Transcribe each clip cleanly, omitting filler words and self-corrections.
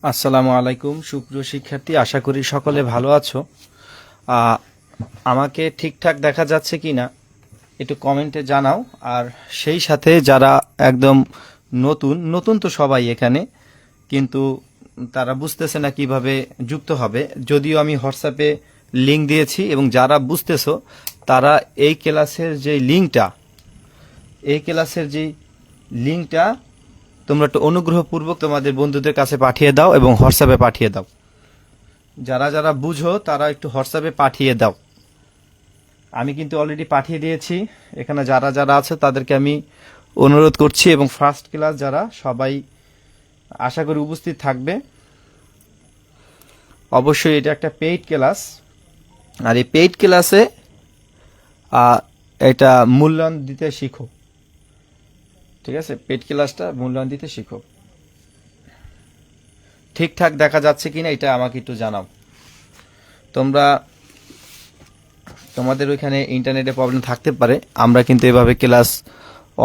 আসসালামু আলাইকুম সুপ্রিয় শিক্ষার্থী, আশা করি সকলে ভালো আছো। আমাকে ঠিকঠাক দেখা যাচ্ছে কি না একটু কমেন্টে জানাও। আর সেই সাথে যারা একদম নতুন নতুন তো সবাই এখানে, কিন্তু তারা বুঝতেছে না কিভাবে যুক্ত হবে, যদিও আমি হোয়াটসঅ্যাপে লিঙ্ক দিয়েছি, এবং যারা বুঝতেছো তারা এই ক্লাসের যে লিঙ্কটা তোমরা একটু অনুগ্রহপূর্বক তোমাদের বন্ধুদের কাছে পাঠিয়ে দাও এবং হোয়াটসঅ্যাপে পাঠিয়ে দাও। যারা যারা বুঝো তারা একটু হোয়াটসঅ্যাপে পাঠিয়ে দাও। আমি কিন্তু অলরেডি পাঠিয়ে দিয়েছি। এখানে যারা যারা আছে তাদেরকে আমি অনুরোধ করছি, এবং ফার্স্ট ক্লাস যারা সবাই আশা করি উপস্থিত থাকবে। অবশ্যই এটা একটা পেইড ক্লাস, আর এই পেইড ক্লাসে এটা মূল্যায়ন দিতে শিখো। ঠিক আছে, পেইড ক্লাসটা মূল্যায়ন দিতে শিখো। ঠিকঠাক দেখা যাচ্ছে কিনা এটা আমাকে একটু জানাও। তোমাদের ওইখানে ইন্টারনেটে প্রবলেম থাকতে পারে। আমরা কিন্তু এভাবে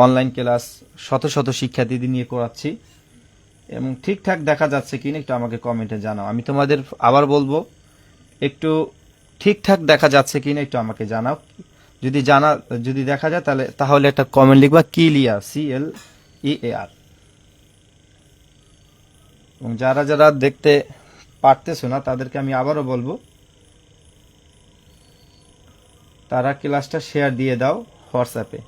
অনলাইন ক্লাস শত শত শিক্ষার্থীদের নিয়ে করাচ্ছি, এবং ঠিকঠাক দেখা যাচ্ছে কিনা একটু আমাকে কমেন্টে জানাও। আমি তোমাদের আবার বলবো, একটু ঠিকঠাক দেখা যাচ্ছে কিনা একটু আমাকে জানাও। যদি দেখা যায় তাহলে একটা কমেন্ট লিখবা, ক্লিয়ার, CLEAR। এবং যারা যারা দেখতে পারতেছো না তাদেরকে আমি আবারও বলবো, তারা ক্লাসটা শেয়ার দিয়ে দাও হোয়াটসঅ্যাপে।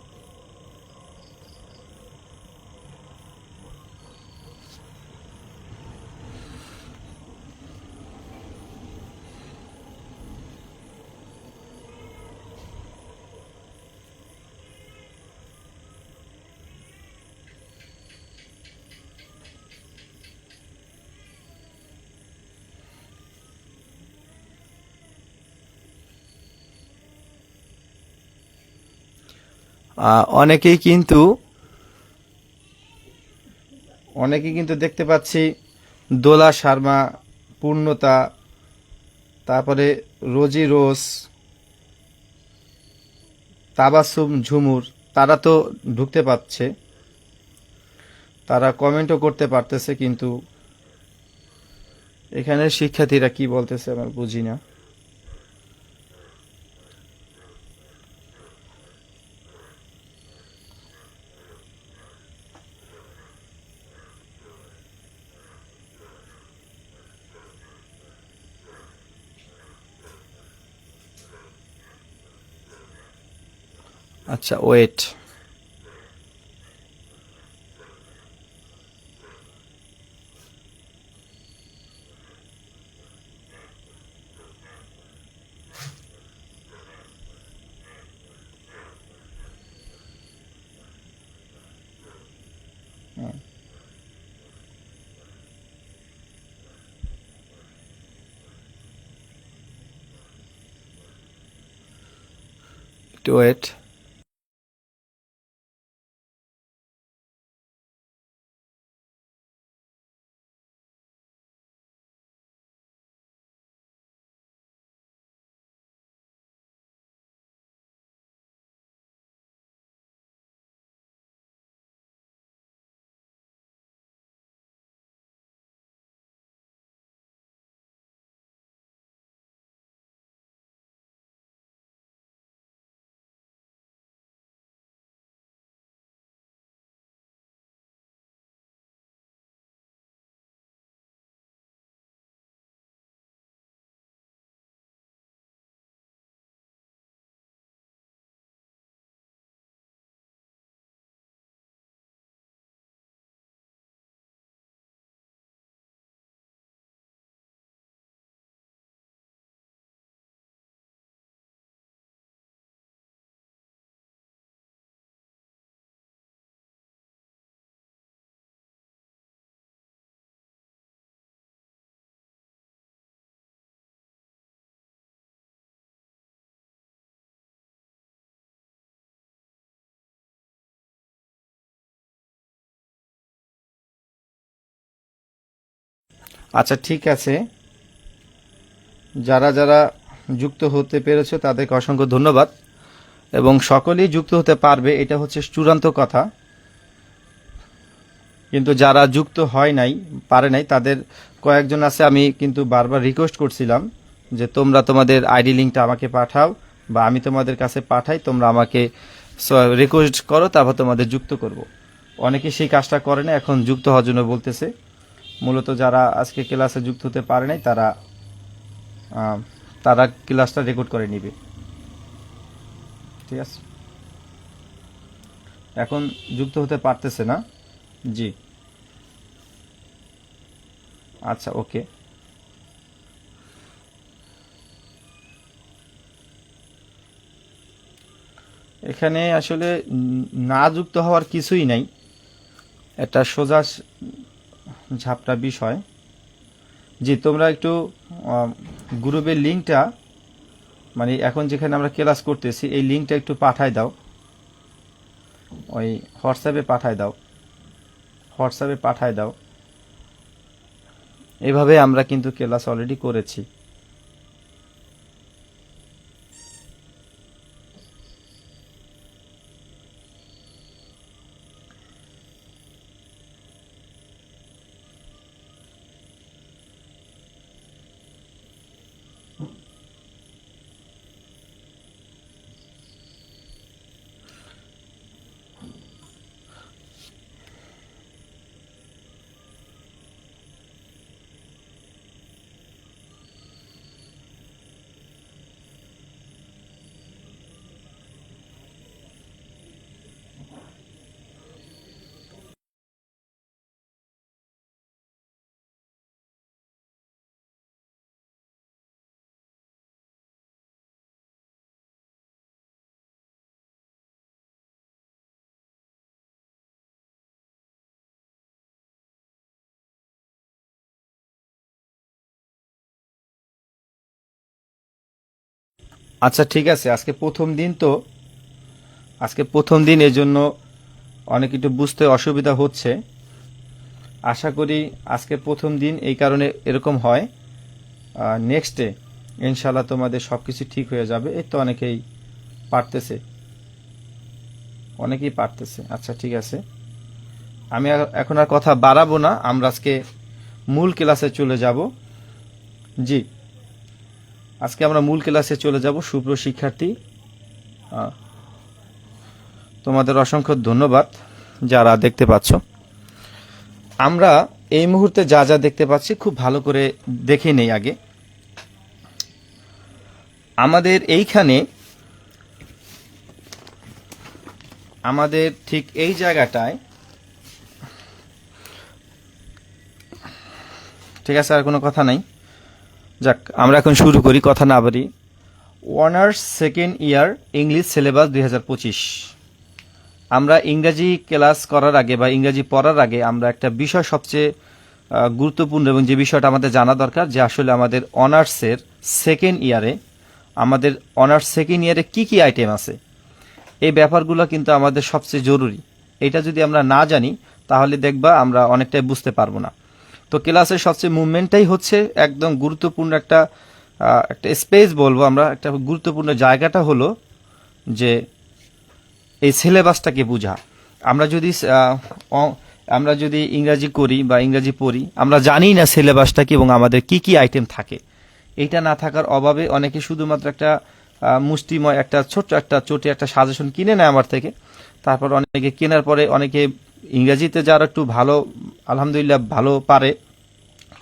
অনেকেই কিন্তু দেখতে পাচ্ছি, দোলা শর্মা, পূর্ণতা, তারপরে রোজি রোজ, তাবাসুম ঝুমুর, তারা তো ঢুকতে পারছে, তারা কমেন্টও করতে পারতেছে, কিন্তু এখানে শিক্ষার্থীরা কি বলতেছে আমার বুঝি না। আচ্ছা, ওয়েট। একটু ওয়েট। আচ্ছা, ঠিক আছে। যারা যারা যুক্ত হতে পেরেছে তাদেরকে অসংখ্য ধন্যবাদ, এবং সকলেই যুক্ত হতে পারবে, এটা হচ্ছে চূড়ান্ত কথা। কিন্তু যারা যুক্ত হয় নাই, পারে নাই, তাদের কয়েকজন আছে, আমি কিন্তু বারবার রিকোয়েস্ট করছিলাম যে তোমরা তোমাদের আইডি লিঙ্কটা আমাকে পাঠাও বা আমি তোমাদের কাছে পাঠাই, তোমরা আমাকে রিকোয়েস্ট করো, তারপর তোমাদের যুক্ত করব। অনেকে সেই কাজটা করে না, এখন যুক্ত হওয়ার জন্য বলতেছে। মূলত যারা আজকে ক্লাসে যুক্ত হতে পারে নাই তারা ক্লাসটা রেকর্ড করে নিবে। ঠিক আছে, এখন যুক্ত হতে পারতেছে না। জি, আচ্ছা, ওকে। এখানে আসলে না যুক্ত হওয়ার কিছুই নাই, এটা সোজা ঝাপটা বিষয়। জি, তোমরা একটু গ্রুপের লিঙ্কটা, মানে এখন যেখানে আমরা ক্লাস করতেছি এই লিঙ্কটা একটু পাঠায় দাও, ওই হোয়াটসঅ্যাপে পাঠায় দাও। এভাবে আমরা কিন্তু ক্লাস অলরেডি করেছি। আচ্ছা, ঠিক আছে, আজকে প্রথম দিন এর জন্য অনেক একটু বুঝতে অসুবিধা হচ্ছে। আশা করি আজকে প্রথম দিন, এই কারণে এরকম হয়। নেক্সট ডে ইনশাল্লাহ তোমাদের সব কিছু ঠিক হয়ে যাবে। এই তো পারতেছে অনেকেই পারতেছে। আচ্ছা, ঠিক আছে, আমি এখন আর কথা বাড়াবো না, আমরা আজকে মূল ক্লাসে চলে যাব। জি, আজকে আমরা মূল ক্লাসে চলে যাব। সুপ্রিয় শিক্ষার্থী, তোমাদের অসংখ্য ধন্যবাদ যারা দেখতে পাচ্ছ। আমরা এই মুহূর্তে যা যা দেখতে পাচ্ছি খুব ভালো করে দেখে নেই আগে। আমাদের এইখানে, আমাদের ঠিক এই জায়গাটায়, ঠিক আছে, আর কোনো কথা নাই। যাক, আমরা এখন শুরু করি, কথা না বাড়ি। Honours second year English syllabus 2025। আমরা ইংরাজি ক্লাস করার আগে বা ইংরাজি পড়ার আগে আমরা একটা বিষয় সবচেয়ে গুরুত্বপূর্ণ এবং যে বিষয়টা আমাদের জানা দরকার, যে আসলে আমাদের অনার্সের সেকেন্ড ইয়ারে কি কি আইটেম আছে, এই ব্যাপারগুলো কিন্তু আমাদের সবচেয়ে জরুরি। এটা যদি আমরা না জানি তাহলে দেখবা আমরা অনেকটাই বুঝতে পারবো না। তো ক্লাসের সবচেয়ে মুভমেন্টটাই হচ্ছে একদম গুরুত্বপূর্ণ একটা স্পেস বলবো আমরা, একটা গুরুত্বপূর্ণ জায়গাটা হলো যে এই সিলেবাসটাকে বোঝা। আমরা যদি ইংরাজি করি বা ইংরাজি পড়ি, আমরা জানি না সিলেবাসটা কি এবং আমাদের কি কি আইটেম থাকে। এইটা না থাকার অভাবে অনেকে শুধুমাত্র একটা মুষ্টিময় একটা ছোট্ট একটা চটি একটা সাজেশন কিনে নেয় আমার থেকে। তারপর অনেকে কেনার পরে অনেকে ইংরাজিতে যারা একটু ভালো, আলহামদুলিল্লাহ ভালো পারে,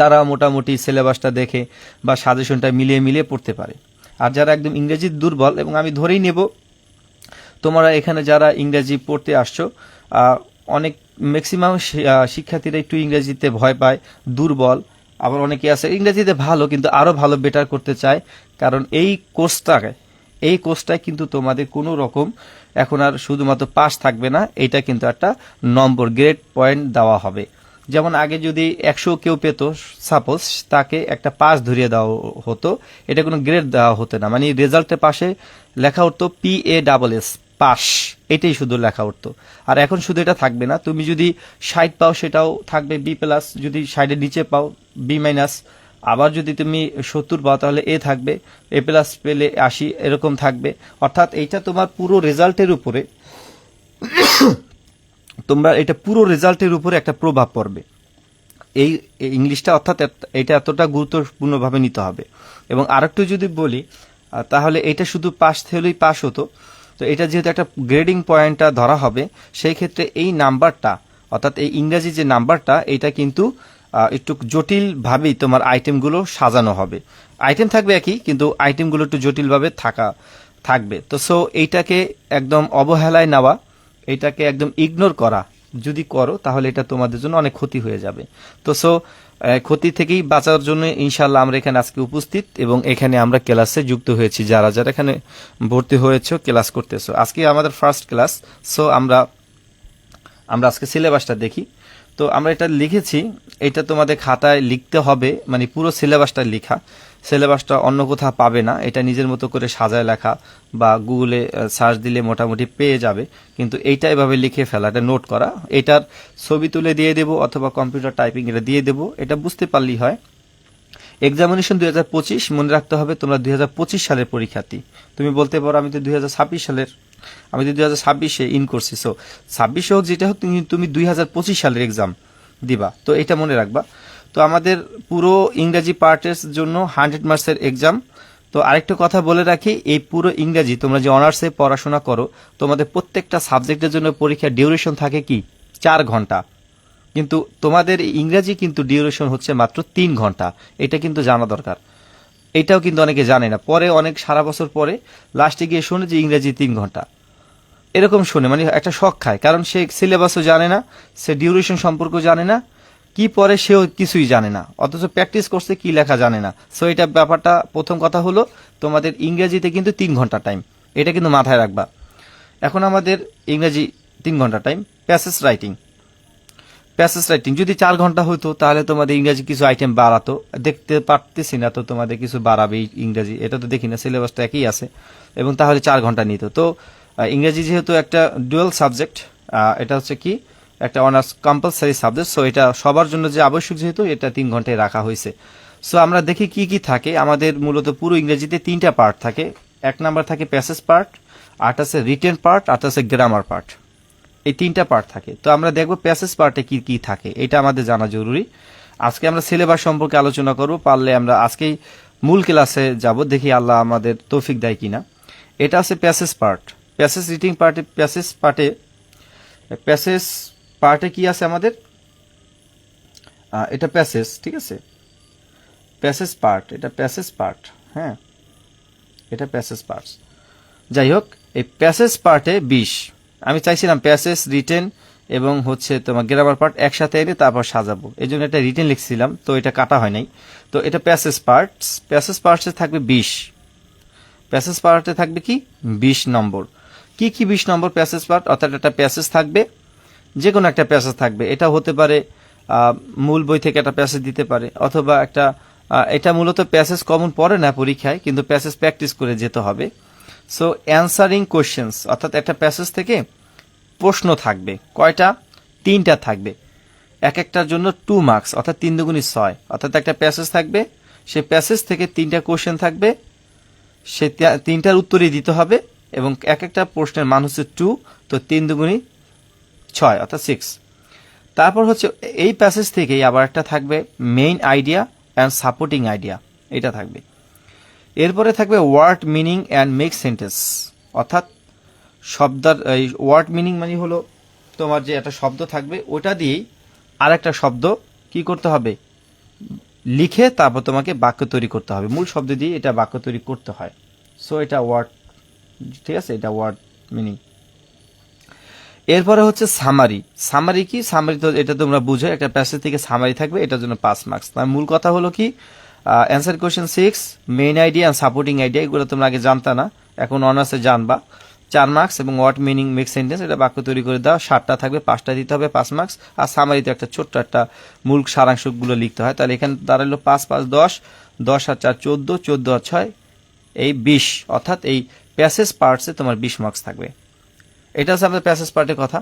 তারা মোটামুটি সিলেবাসটা দেখে বা সাজেশনটা মিলিয়ে পড়তে পারে। আর যারা একদম ইংরেজি দুর্বল, এবং আমি ধরেই নেব তোমরা এখানে যারা ইংরেজি পড়তে আসছো, অনেক ম্যাক্সিমাম শিক্ষার্থীরা একটু ইংরেজিতে ভয় পায়, দুর্বল। আবার অনেকে আছে ইংরেজিতে ভালো কিন্তু আরও ভালো বেটার করতে চায়। কারণ এই কোর্সটায় কিন্তু তোমাদের কোনো রকম এখন আর শুধুমাত্র পাস থাকবে না, এটা কিন্তু একটা নম্বর গ্রেড পয়েন্ট দেওয়া হবে। যেমন আগে যদি 100 কেউ পেত, সাপোজ তাকে একটা পাস ধরিয়ে দেওয়া হতো, এটা কোনো গ্রেড দেওয়া হতো না, মানে রেজাল্টের পাশে লেখা উঠতো PASS, পাস, এটাই শুধু লেখা উঠতো। আর এখন শুধু এটা থাকবে না, তুমি যদি 60 পাও সেটাও থাকবে B+, যদি 60-এর নিচে পাও B-, আবার যদি তুমি 70 পাও তাহলে A থাকবে, A+ পেলে 80, এরকম থাকবে। অর্থাৎ এইটা তোমার পুরো রেজাল্টের উপরে তোমরা এটা পুরো রেজাল্টের উপরে একটা প্রভাব পড়বে। এই ইংলিশটা অর্থাৎ এটা এতটা গুরুত্বপূর্ণভাবে নিতে হবে। এবং আরেকটু যদি বলি তাহলে এটা শুধু পাস হলেই পাস হতো, তো এটা যেহেতু একটা গ্রেডিং পয়েন্টটা ধরা হবে, সেই ক্ষেত্রে এই নাম্বারটা অর্থাৎ এই ইংরেজি যে নাম্বারটা এটা কিন্তু একটু জটিলভাবেই তোমার আইটেমগুলো সাজানো হবে। আইটেম থাকবে একই, কিন্তু আইটেমগুলো একটু জটিলভাবে থাকবে। তো সো এইটাকে একদম অবহেলায় নেওয়া, এইটাকে একদম ইগনোর করা যদি করো তাহলে এটা তোমাদের জন্য অনেক ক্ষতি হয়ে যাবে। তো সো ক্ষতি থেকেই বাঁচার জন্য ইনশাল্লাহ আমরা এখানে আজকে উপস্থিত এবং এখানে আমরা ক্লাসে যুক্ত হয়েছি। যারা যারা এখানে ভর্তি হয়েছো, ক্লাস করতেছো, আজকে আমাদের ফার্স্ট ক্লাস। সো আমরা আজকে সিলেবাসটা দেখি। তো আমরা এটা লিখেছি, এটা তোমাদের খাতায় লিখতে হবে, মানে পুরো সিলেবাসটা লেখা। সিলেবাসটা অন্য কোথাও পাবে না, এটা নিজের মতো করে সাজায় লেখা বা গুগলে সার্চ দিলে মোটামুটি পেয়ে যাবে। কিন্তু এইটা এভাবে লিখে ফেলা, এটা নোট করা, এটার ছবি তুলে দিয়ে দেবো অথবা কম্পিউটার টাইপিং এটা দিয়ে দেবো, এটা বুঝতে পারলেই হয়। এক্সামিনেশন 2025, মনে রাখতে হবে তোমরা 2025 সালের পরীক্ষার্থী। তুমি বলতে পারো আমি তো 2026 সালের, আমি তো 2026-এ ইন করছি। সো 26 হোক যেটা হোক, তুমি 2025 সালের এক্সাম দিবা, তো এটা মনে রাখবা। তো আমাদের পুরো ইংরাজি পার্টের জন্য 100 মার্কসের এক্সাম। তো আরেকটা কথা বলে রাখি, এই পুরো ইংরাজি তোমরা যে অনার্সে পড়াশোনা করো, তোমাদের প্রত্যেকটা সাবজেক্টের জন্য পরীক্ষার ডিউরেশন থাকে কি 4 ঘন্টা, কিন্তু তোমাদের ইংরাজি কিন্তু ডিউরেশন হচ্ছে মাত্র 3 ঘন্টা। এটা কিন্তু জানা দরকার, এটাও কিন্তু অনেকে জানে না। পরে অনেক সারা বছর পরে লাস্টে গিয়ে শোনে যে ইংরেজি 3 ঘন্টা, এরকম শুনে মানে একটা শখ খায়, কারণ সে সিলেবাসও জানে না, সে ডিউরেশন সম্পর্কে জানে না, কি পরে সেও কিছুই জানে না, অথচ প্র্যাকটিস করছে কি লেখা জানে না। সো এটা ব্যাপারটা, প্রথম কথা হলো তোমাদের ইংরেজিতে কিন্তু 3 ঘন্টা টাইম, এটা কিন্তু মাথায় রাখবা। এখন আমাদের ইংরেজি 3 ঘন্টা টাইম। প্যাসেজ রাইটিং যদি 4 ঘন্টা হতো তাহলে তোমাদের ইংরেজি কিছু আইটেম বাড়াতো, দেখতে পারতেছি না তো তোমাদের কিছু বাড়াবে ইংরেজি, এটা তো দেখি না, সিলেবাসটা একই আছে, এবং তাহলে 4 ঘন্টা নিত। তো ইংরেজি যেহেতু একটা ডুয়াল সাবজেক্ট, এটা হচ্ছে কি একটা অনার্স কম্পালসারি সাবজেক্ট, সো এটা সবার জন্য যে আবশ্যক, যেহেতু এটা 3 ঘন্টায় রাখা হয়েছে। সো আমরা দেখি কি কি থাকে। আমাদের মূলত পুরো ইংরেজিতে 3টা পার্ট থাকে। 1 নাম্বার থাকে প্যাসেজ পার্ট, আর আছে রিটেন পার্ট, আর আছে গ্রামার পার্ট। এই 3টা পার্ট থাকে। তো আমরা দেখব প্যাসেজ পার্টে কি কি থাকে, এটা আমাদের জানা জরুরি। আজকে আমরা সিলেবাস সম্পর্কে আলোচনা করব, পারলে আমরা আজকেই মূল ক্লাসে যাব, দেখি আল্লাহ আমাদের তৌফিক দেয় কিনা। এটা আছে প্যাসেজ পার্ট। প্যাসেজ রিডিং পার্টে, প্যাসেজ পার্টে কি আছে আমাদের, এটা প্যাসেজ, ঠিক আছে, প্যাসেজ পার্ট, এটা প্যাসেজ পার্ট, হ্যাঁ, এটা প্যাসেজ পার্ট। যাই হোক, এই প্যাসেজ পার্টে 20, আমি চাইছিলাম প্যাসেজ, রিটেন এবং হচ্ছে তোমার গ্রামার পার্ট একসাথে এনে তারপর সাজাবো, এই জন্য এটা রিটেন লিখছিলাম, তো এটা কাটা হয় নাই। তো এটা প্যাসেজ পার্টসে থাকবে 20, প্যাসেজ পার্টে থাকবে কি 20 নম্বর। কি কি 20 নম্বর প্যাসেজ পার্ট, অর্থাৎ একটা প্যাসেজ থাকবে, যে কোনো একটা প্যাসেজ থাকবে, এটা হতে পারে মূল বই থেকে একটা প্যাসেজ দিতে পারে, অথবা একটা এটা মূলত প্যাসেজ কমন পড়ে না পরীক্ষায়, কিন্তু প্যাসেজ প্র্যাকটিস করে যেতে হবে। সো অ্যান্সারিং কোশ্চেন্স, অর্থাৎ একটা প্যাসেজ থেকে প্রশ্ন থাকবে, কয়টা, 3টা থাকবে, এক একটার জন্য 2 মার্কস, অর্থাৎ 3 দুগুণী 6, অর্থাৎ একটা প্যাসেজ থাকবে, সেই প্যাসেজ থেকে 3টা কোশ্চেন থাকবে, সে 3টার উত্তরই দিতে হবে, এবং এক একটা প্রশ্নের মান হচ্ছে 2, তো 3 দুগুণী 6, অর্থাৎ 6। তারপর হচ্ছে এই প্যাসেজ থেকেই আবার একটা থাকবে main idea and supporting idea, এটা থাকবে। এরপরে থাকবে word meaning and make sentence, অর্থাৎ শব্দের এই ওয়ার্ড মিনিং মানে হলো তোমার যে একটা শব্দ থাকবে, ওটা দিয়েই আর একটা শব্দ কি করতে হবে, লিখে তারপর তোমাকে বাক্য তৈরি করতে হবে, মূল শব্দ দিয়ে এটা বাক্য তৈরি করতে হয়। সো এটা ওয়ার্ড, ঠিক আছে, এটা ওয়ার্ড মিনিং। এরপরে হচ্ছে সামারি কি, সামারি তো এটা তোমরা বুঝো, একটা প্যাসেজ থেকে সামারি থাকবে, এটার জন্য 5 মার্কস। তার মূল কথা হলো কি, answer question 6, main idea and supporting idea, এগুলো তোমরা আগে জানতা না, এখন অনার্সে জানবা, 4 মার্কস, এবং ওয়ার্ড মিনিং মেক সেন্টেন্স, এটা বাক্য তৈরি করে দাও, 7টা থাকবে, 5টা দিতে হবে, 5 মার্কস। আর সামারিতে একটা ছোট্ট একটা মূল সারাংশগুলো লিখতে হয়, তাহলে এখানে দাঁড়ালো 5 5 10, 10 আর 4 14, 14 আর 6 এই 20, অর্থাৎ এই প্যাসেজ পার্টসে তোমার 20 মার্কস থাকবে। এটা হচ্ছে আমাদের প্যাসেজ পার্টের কথা।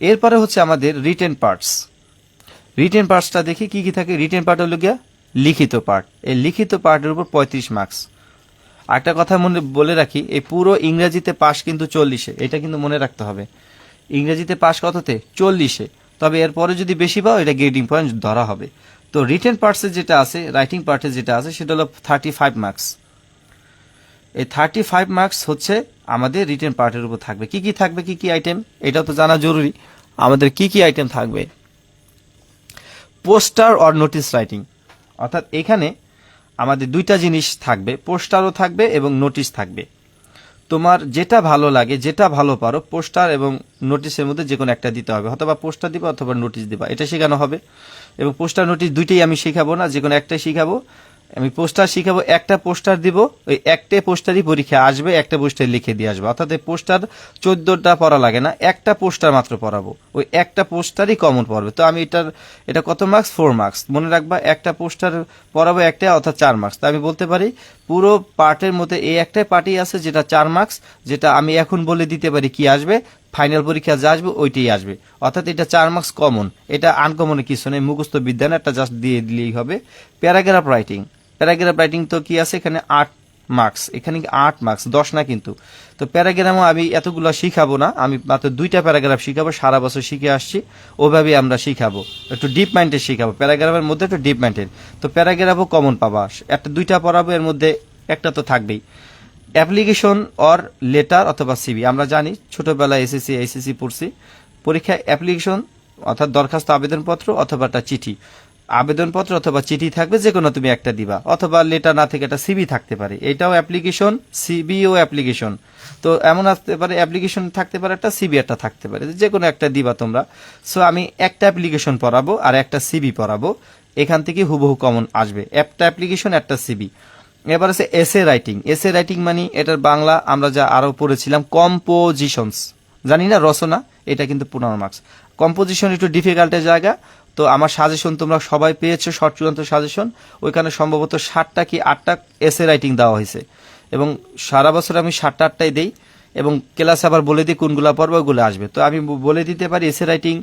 এরপরে হচ্ছে আমাদের রিটেন পার্টসটা দেখি কি কি থাকে। রিটেন পার্ট হলো গিয়া লিখিত পার্ট, এই লিখিত পার্টের উপর 35 মার্কস। একটা কথা মনে বলে রাখি, এই পুরো ইংরেজিতে পাস কিন্তু 40-এ, এটা কিন্তু মনে রাখতে হবে। ইংরেজিতে পাস কততে 40-এ, তবে এরপরে যদি বেশি পাও এটা গ্রেডিং পয়েন্ট ধরা হবে। তো রিটেন পার্টসে যেটা আছে, রাইটিং পার্টে যেটা আছে সেটা হলো 35 মার্কস। এই 35 মার্কস হচ্ছে আমাদের রিটেন পার্টের উপর থাকবে। কি কি থাকবে, কি কি আইটেম, এটাও তো জানা জরুরি। আমাদের কি কি আইটেম থাকবে? পোস্টার অর নোটিস রাইটিং, অর্থাৎ এখানে আমাদের দুইটা জিনিস থাকবে, পোস্টারও থাকবে এবং নোটিশ থাকবে। তোমার যেটা ভালো লাগে, যেটা ভালো পারো, পোস্টার এবং নোটিশের মধ্যে যে কোনো একটা দিতে হবে, অথবা পোস্টার দিবা অথবা নোটিশ দিবা, এটা শেখানো হবে। এবং পোস্টার নোটিশ দুইটাই আমি শেখাবো না, যে কোনো একটাই শেখাবো। আমি পোস্টার শিখাবো, একটা পোস্টার দিব, ওই একটা পোস্টারই পরীক্ষা আসবে, একটা পোস্টার লিখে দিয়ে আসবে। অর্থাৎ এই পোস্টার 14টা পড়া লাগে না, একটা পোস্টার মাত্র পড়াবো, ওই একটা পোস্টারই কমন পড়বে। তো আমি এটা কত মার্কস? 4 মার্কস। মনে রাখবা, একটা পোস্টার পড়াবো একটা, অর্থাৎ 4 মার্কস। তো আমি বলতে পারি পুরো পার্টের মধ্যে এই একটাই পার্টই আছে যেটা 4 মার্কস, যেটা আমি এখন বলে দিতে পারি কি আসবে, ফাইনাল পরীক্ষা যা আসবে ওইটাই আসবে। অর্থাৎ এটা 4 মার্কস কমন, এটা আনকমনে কিছু নেই, মুখস্থ বিদ্যা না, একটা জাস্ট দিয়ে দিলেই হবে। প্যারাগ্রাফ রাইটিং, প্যারাগ্রাফ রাইটিং তো কি আছে এখানে 8 মার্কস, এখানে 8 মার্কস, 10 না কিন্তু। তো প্যারাগ্রাফও আমি এতগুলো শিখাবো না, আমি মাত্র 2টা প্যারাগ্রাফ শিখাবো, সারা বছর শিখে আসছি, ওইভাবে আমরা শিখাবো, একটু ডিপ মাইন্ডের শিখাবো, প্যারাগ্রাফের মধ্যে একটু ডিপ মাইন্ডের। তো প্যারাগ্রাফও কমন পাবা, একটা 2টা পড়াবো, এর মধ্যে একটা তো থাকবেই। অ্যাপ্লিকেশন অর লেটার অথবা সিবি, আমরা জানি ছোটবেলায় এসএসসি এইচএসসি পড়ছি, পরীক্ষায় অ্যাপ্লিকেশন অর্থাৎ দরখাস্ত আবেদনপত্র অথবা একটা চিঠি, আবেদনপত্র অথবা চিঠি থাকবে, যে কোনো তুমি একটা দিবা, অথবা লেটার না থেকে একটা সিবি থাকতে পারে, এটাও অ্যাপ্লিকেশন, সিবিও অ্যাপ্লিকেশন। তো এমন আসতে পারে অ্যাপ্লিকেশন থাকতে পারে একটা, সিবি একটা থাকতে পারে, যে কোনো একটা দিবা তোমরা। সো আমি একটা অ্যাপ্লিকেশন পড়াবো আর একটা সিবি পড়াবো, এখান থেকে হুবহু কমন আসবে, একটা অ্যাপ্লিকেশন একটা সিবি। এবার আছে এসে রাইটিং। এসে রাইটিং মানে এটার বাংলা আমরা যা আরো পড়েছিলাম কম্পোজিশনস, জানি না, রচনা, এটা কিন্তু 15 মার্কস। কম্পোজিশন একটু ডিফিকাল্টের জায়গা। তো আমার সাজেশন তোমরা সবাই পেয়েছো, শর্ট চূড়ান্ত সাজেশন, ওইখানে সম্ভবত 7টা কি 8টা এসে রাইটিং দেওয়া হয়েছে, এবং সারা বছর আমি 7টা 8টাই দেই, এবং ক্লাসে আবার বলে দিই কোনগুলা পর্ব ওগুলো আসবে। তো আমি বলে দিতে পারি এসে রাইটিং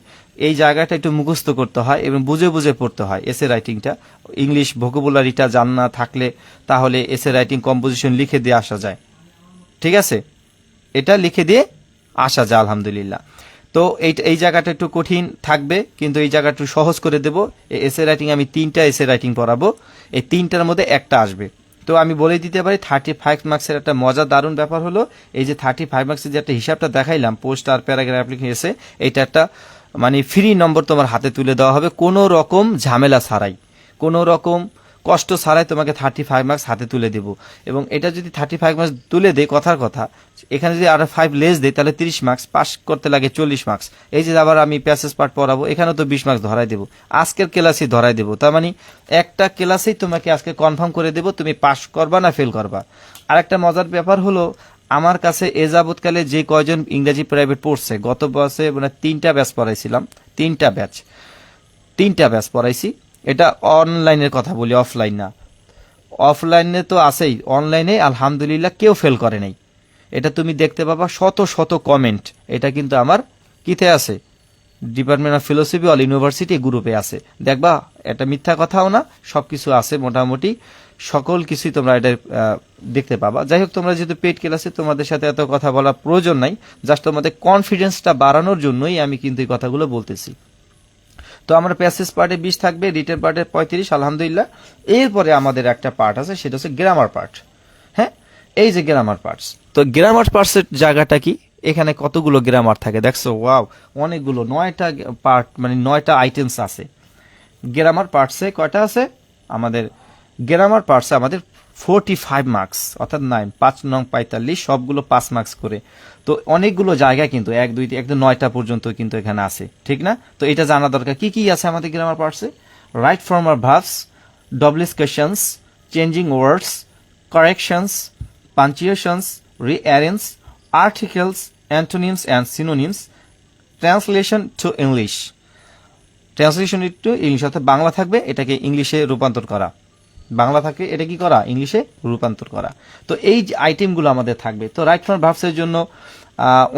এই জায়গাটা একটু মুখস্থ করতে হয় এবং বুঝে বুঝে পড়তে হয়। এসে রাইটিংটা ইংলিশ ভোকাবুলারিটা জানা থাকলে তাহলে এসে রাইটিং কম্পোজিশন লিখে দিয়ে আসা যায়, ঠিক আছে, এটা লিখে দিয়ে আসা যায় আলহামদুলিল্লাহ। তো এই জায়গাটা একটু কঠিন থাকবে, কিন্তু এই জায়গাটা একটু সহজ করে দেবো। এসে রাইটিং আমি 3টা এসে রাইটিং পড়াবো, এই 3টার মধ্যে একটা আসবে। তো আমি বলে দিতে পারি 35 মার্কসের একটা মজা দারুণ ব্যাপার হলো, এই যে 35 মার্কসের যে একটা হিসাবটা দেখাইলাম, পোস্ট আর প্যারাগ্রাফ অ্যাপ্লিকেশন এসে, এটা একটা মানে ফ্রি নম্বর তোমার হাতে তুলে দেওয়া হবে, কোনো রকম ঝামেলা ছাড়াই, কোনো রকম কষ্ট ছাড়াই তোমাকে 35 মার্কস হাতে তুলে দেব। এবং এটা যদি 35 মার্কস তুলে দেয়, কথার কথা, এখানে যদি আরো 5 লেস দেয় তাহলে 30 মার্কস, পাস করতে লাগে 40 মার্কস। এই যে আবার আমি প্যাসেজ পার্ট পড়াবো, এখানেও তো 20 মার্কস ধরাই দেবো, আজকের ক্লাসেই ধরাই দেবো। তার মানে একটা ক্লাসেই তোমাকে আজকে কনফার্ম করে দেবো তুমি পাস করবা না ফেল করবা। আর একটা মজার ব্যাপার হলো, আমার কাছে এ যাবৎকালে যে কয়জন ইংরেজি প্রাইভেট পড়ছে, গত বছরে মানে 3টা ব্যাচ পড়াইছিলাম, 3টা ব্যাচ পড়াইছি। এটা অনলাইনের কথা বলি, অফলাইন না। অফলাইনে তো আছেই, অনলাইনে আলহামদুলিল্লাহ কেউ ফেল করে নাই, এটা তুমি দেখতে পাবা, শত শত কমেন্ট। এটা কিন্তু আমার কিতে আছে, department of philosophy all university গ্রুপে আছে, দেখবা, এটা মিথ্যা কথাও না, সবকিছু আছে মোটামুটি, সকল কিছুই তোমরা এটা দেখতে পাবা। যাই হোক, তোমরা যেহেতু পেইড ক্লাসে, তোমাদের সাথে এত কথা বলার প্রয়োজন নাই, জাস্ট তোমাদের কনফিডেন্সটা বাড়ানোর জন্যই আমি কিন্তু এই কথাগুলো বলতেছি। তো আমার প্যাসেজ পার্টে 20 থাকবে, রিটেন পার্টে 35, আলহামদুলিল্লাহ। এরপরে আমাদের একটা পার্ট আছে, সেটা হচ্ছে গ্রামার পার্ট। হ্যাঁ, এই যে গ্রামার পার্টস, তো গ্রামার পার্টসের জায়গাটা কি, এখানে কতগুলো গ্রামার থাকে দেখছো, ওয়াও, অনেকগুলো, 9টা পার্ট, মানে 9টা আইটেমস আছে গ্রামার পার্টসে। কয়টা আছে আমাদের গ্রামার পার্টসে? আমাদের 45 মার্কস, অর্থাৎ 9 5 9 45, সবগুলো 5 মার্কস করে। তো অনেকগুলো জায়গায় কিন্তু 1 2 3 একদম 9টা পর্যন্ত কিন্তু এখানে আছে, ঠিক না? তো এটা জানা দরকার কি কি আছে আমাদের গ্রামার পার্টসে। রাইট ফর্মাল ভার্বস, ডবলিস questions, changing words, corrections, punctuations, rearrange, articles, antonyms and synonyms, translation to English. Translation to English অর্থাৎ বাংলা থাকবে, এটাকে ইংলিশে রূপান্তর করা, বাংলা থাকে এটা কি করা, ইংলিশে রূপান্তর করা। তো এই যে আইটেমগুলো আমাদের থাকবে। তো রাইট ফর্ম ভার্বসের জন্য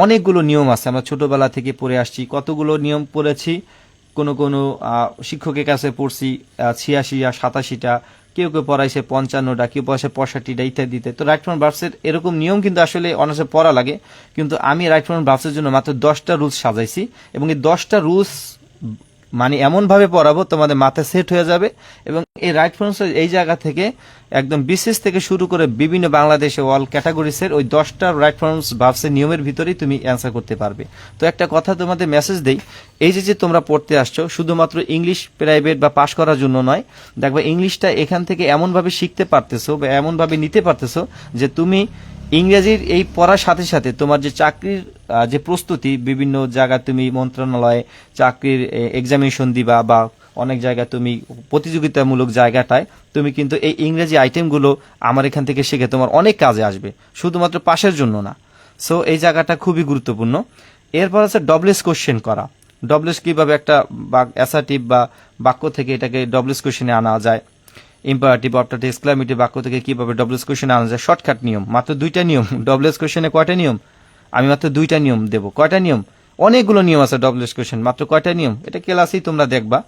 অনেকগুলো নিয়ম আছে, আমরা ছোটবেলা থেকে পড়ে আসছি, কতগুলো নিয়ম পড়েছি, কোনো শিক্ষকের কাছে পড়ছি 86 আর 87টা, কেউ কেউ পড়াইছে 55টা, কেউ পড়াইছে 65টা ইত্যাদিতে। তো রাইট ফর্ম ভার্বসের এরকম নিয়ম কিন্তু আসলে অনার্সে পড়া লাগে, কিন্তু আমি রাইট ফর্ম ভার্বসের জন্য মাত্র 10টা রুলস সাজাইছি, এবং এই 10টা রুলস মানে এমনভাবে পড়াবো তোমাদের মাথায় সেট হয়ে যাবে। এবং এই রাইট ফর্মস এই জায়গা থেকে একদম বিশেষ থেকে শুরু করে বিভিন্ন বাংলাদেশে অল ক্যাটাগরিসের ওই 10টা রাইট ফর্মস ভার্বসের নিয়মের ভিতরেই তুমি অ্যান্সার করতে পারবে। তো একটা কথা তোমাদের মেসেজ দেই, এই যে তোমরা পড়তে আসছো শুধুমাত্র ইংলিশ প্রাইভেট বা পাশ করার জন্য নয়, দেখবে ইংলিশটা এখান থেকে এমনভাবে শিখতে পারতেছো বা এমনভাবে নিতে পারতেছো যে তুমি ইংরেজির এই পড়ার সাথে সাথে তোমার যে চাকরির যে প্রস্তুতি, বিভিন্ন জায়গায় তুমি মন্ত্রণালয়ে চাকরির এক্সামিনেশন দিবা বা অনেক জায়গায় তুমি প্রতিযোগিতামূলক জায়গাটায় তুমি কিন্তু এই ইংরেজি আইটেমগুলো আমার এখান থেকে শিখে তোমার অনেক কাজে আসবে, শুধুমাত্র পাশের জন্য না। সো এই জায়গাটা খুবই গুরুত্বপূর্ণ। এরপর আছে ডবলএস কোশ্চেন করা। ডবলএস কিভাবে একটা অ্যাসার্টিভ বা বাক্য থেকে এটাকে ডবলএস কোশ্চেনে আনা যায়, ইম্পারেটিভ অর্থাৎ এক্সক্লামেটিভ বাক্য থেকে কিভাবে ডবলএস কোশ্চেনে আনা যায়, শর্টকাট নিয়ম, মাত্র 2টা নিয়ম। ডবলএস কোশ্চেনে কয়টা নিয়ম? আমি মাত্র 2টা নিয়ম দেব। কয়টা নিয়ম? অনেকগুলো নিয়ম আছে ডবলএস কোশ্চেন, মাত্র কয়টা নিয়ম এটা ক্লাসেই তোমরা দেখবা।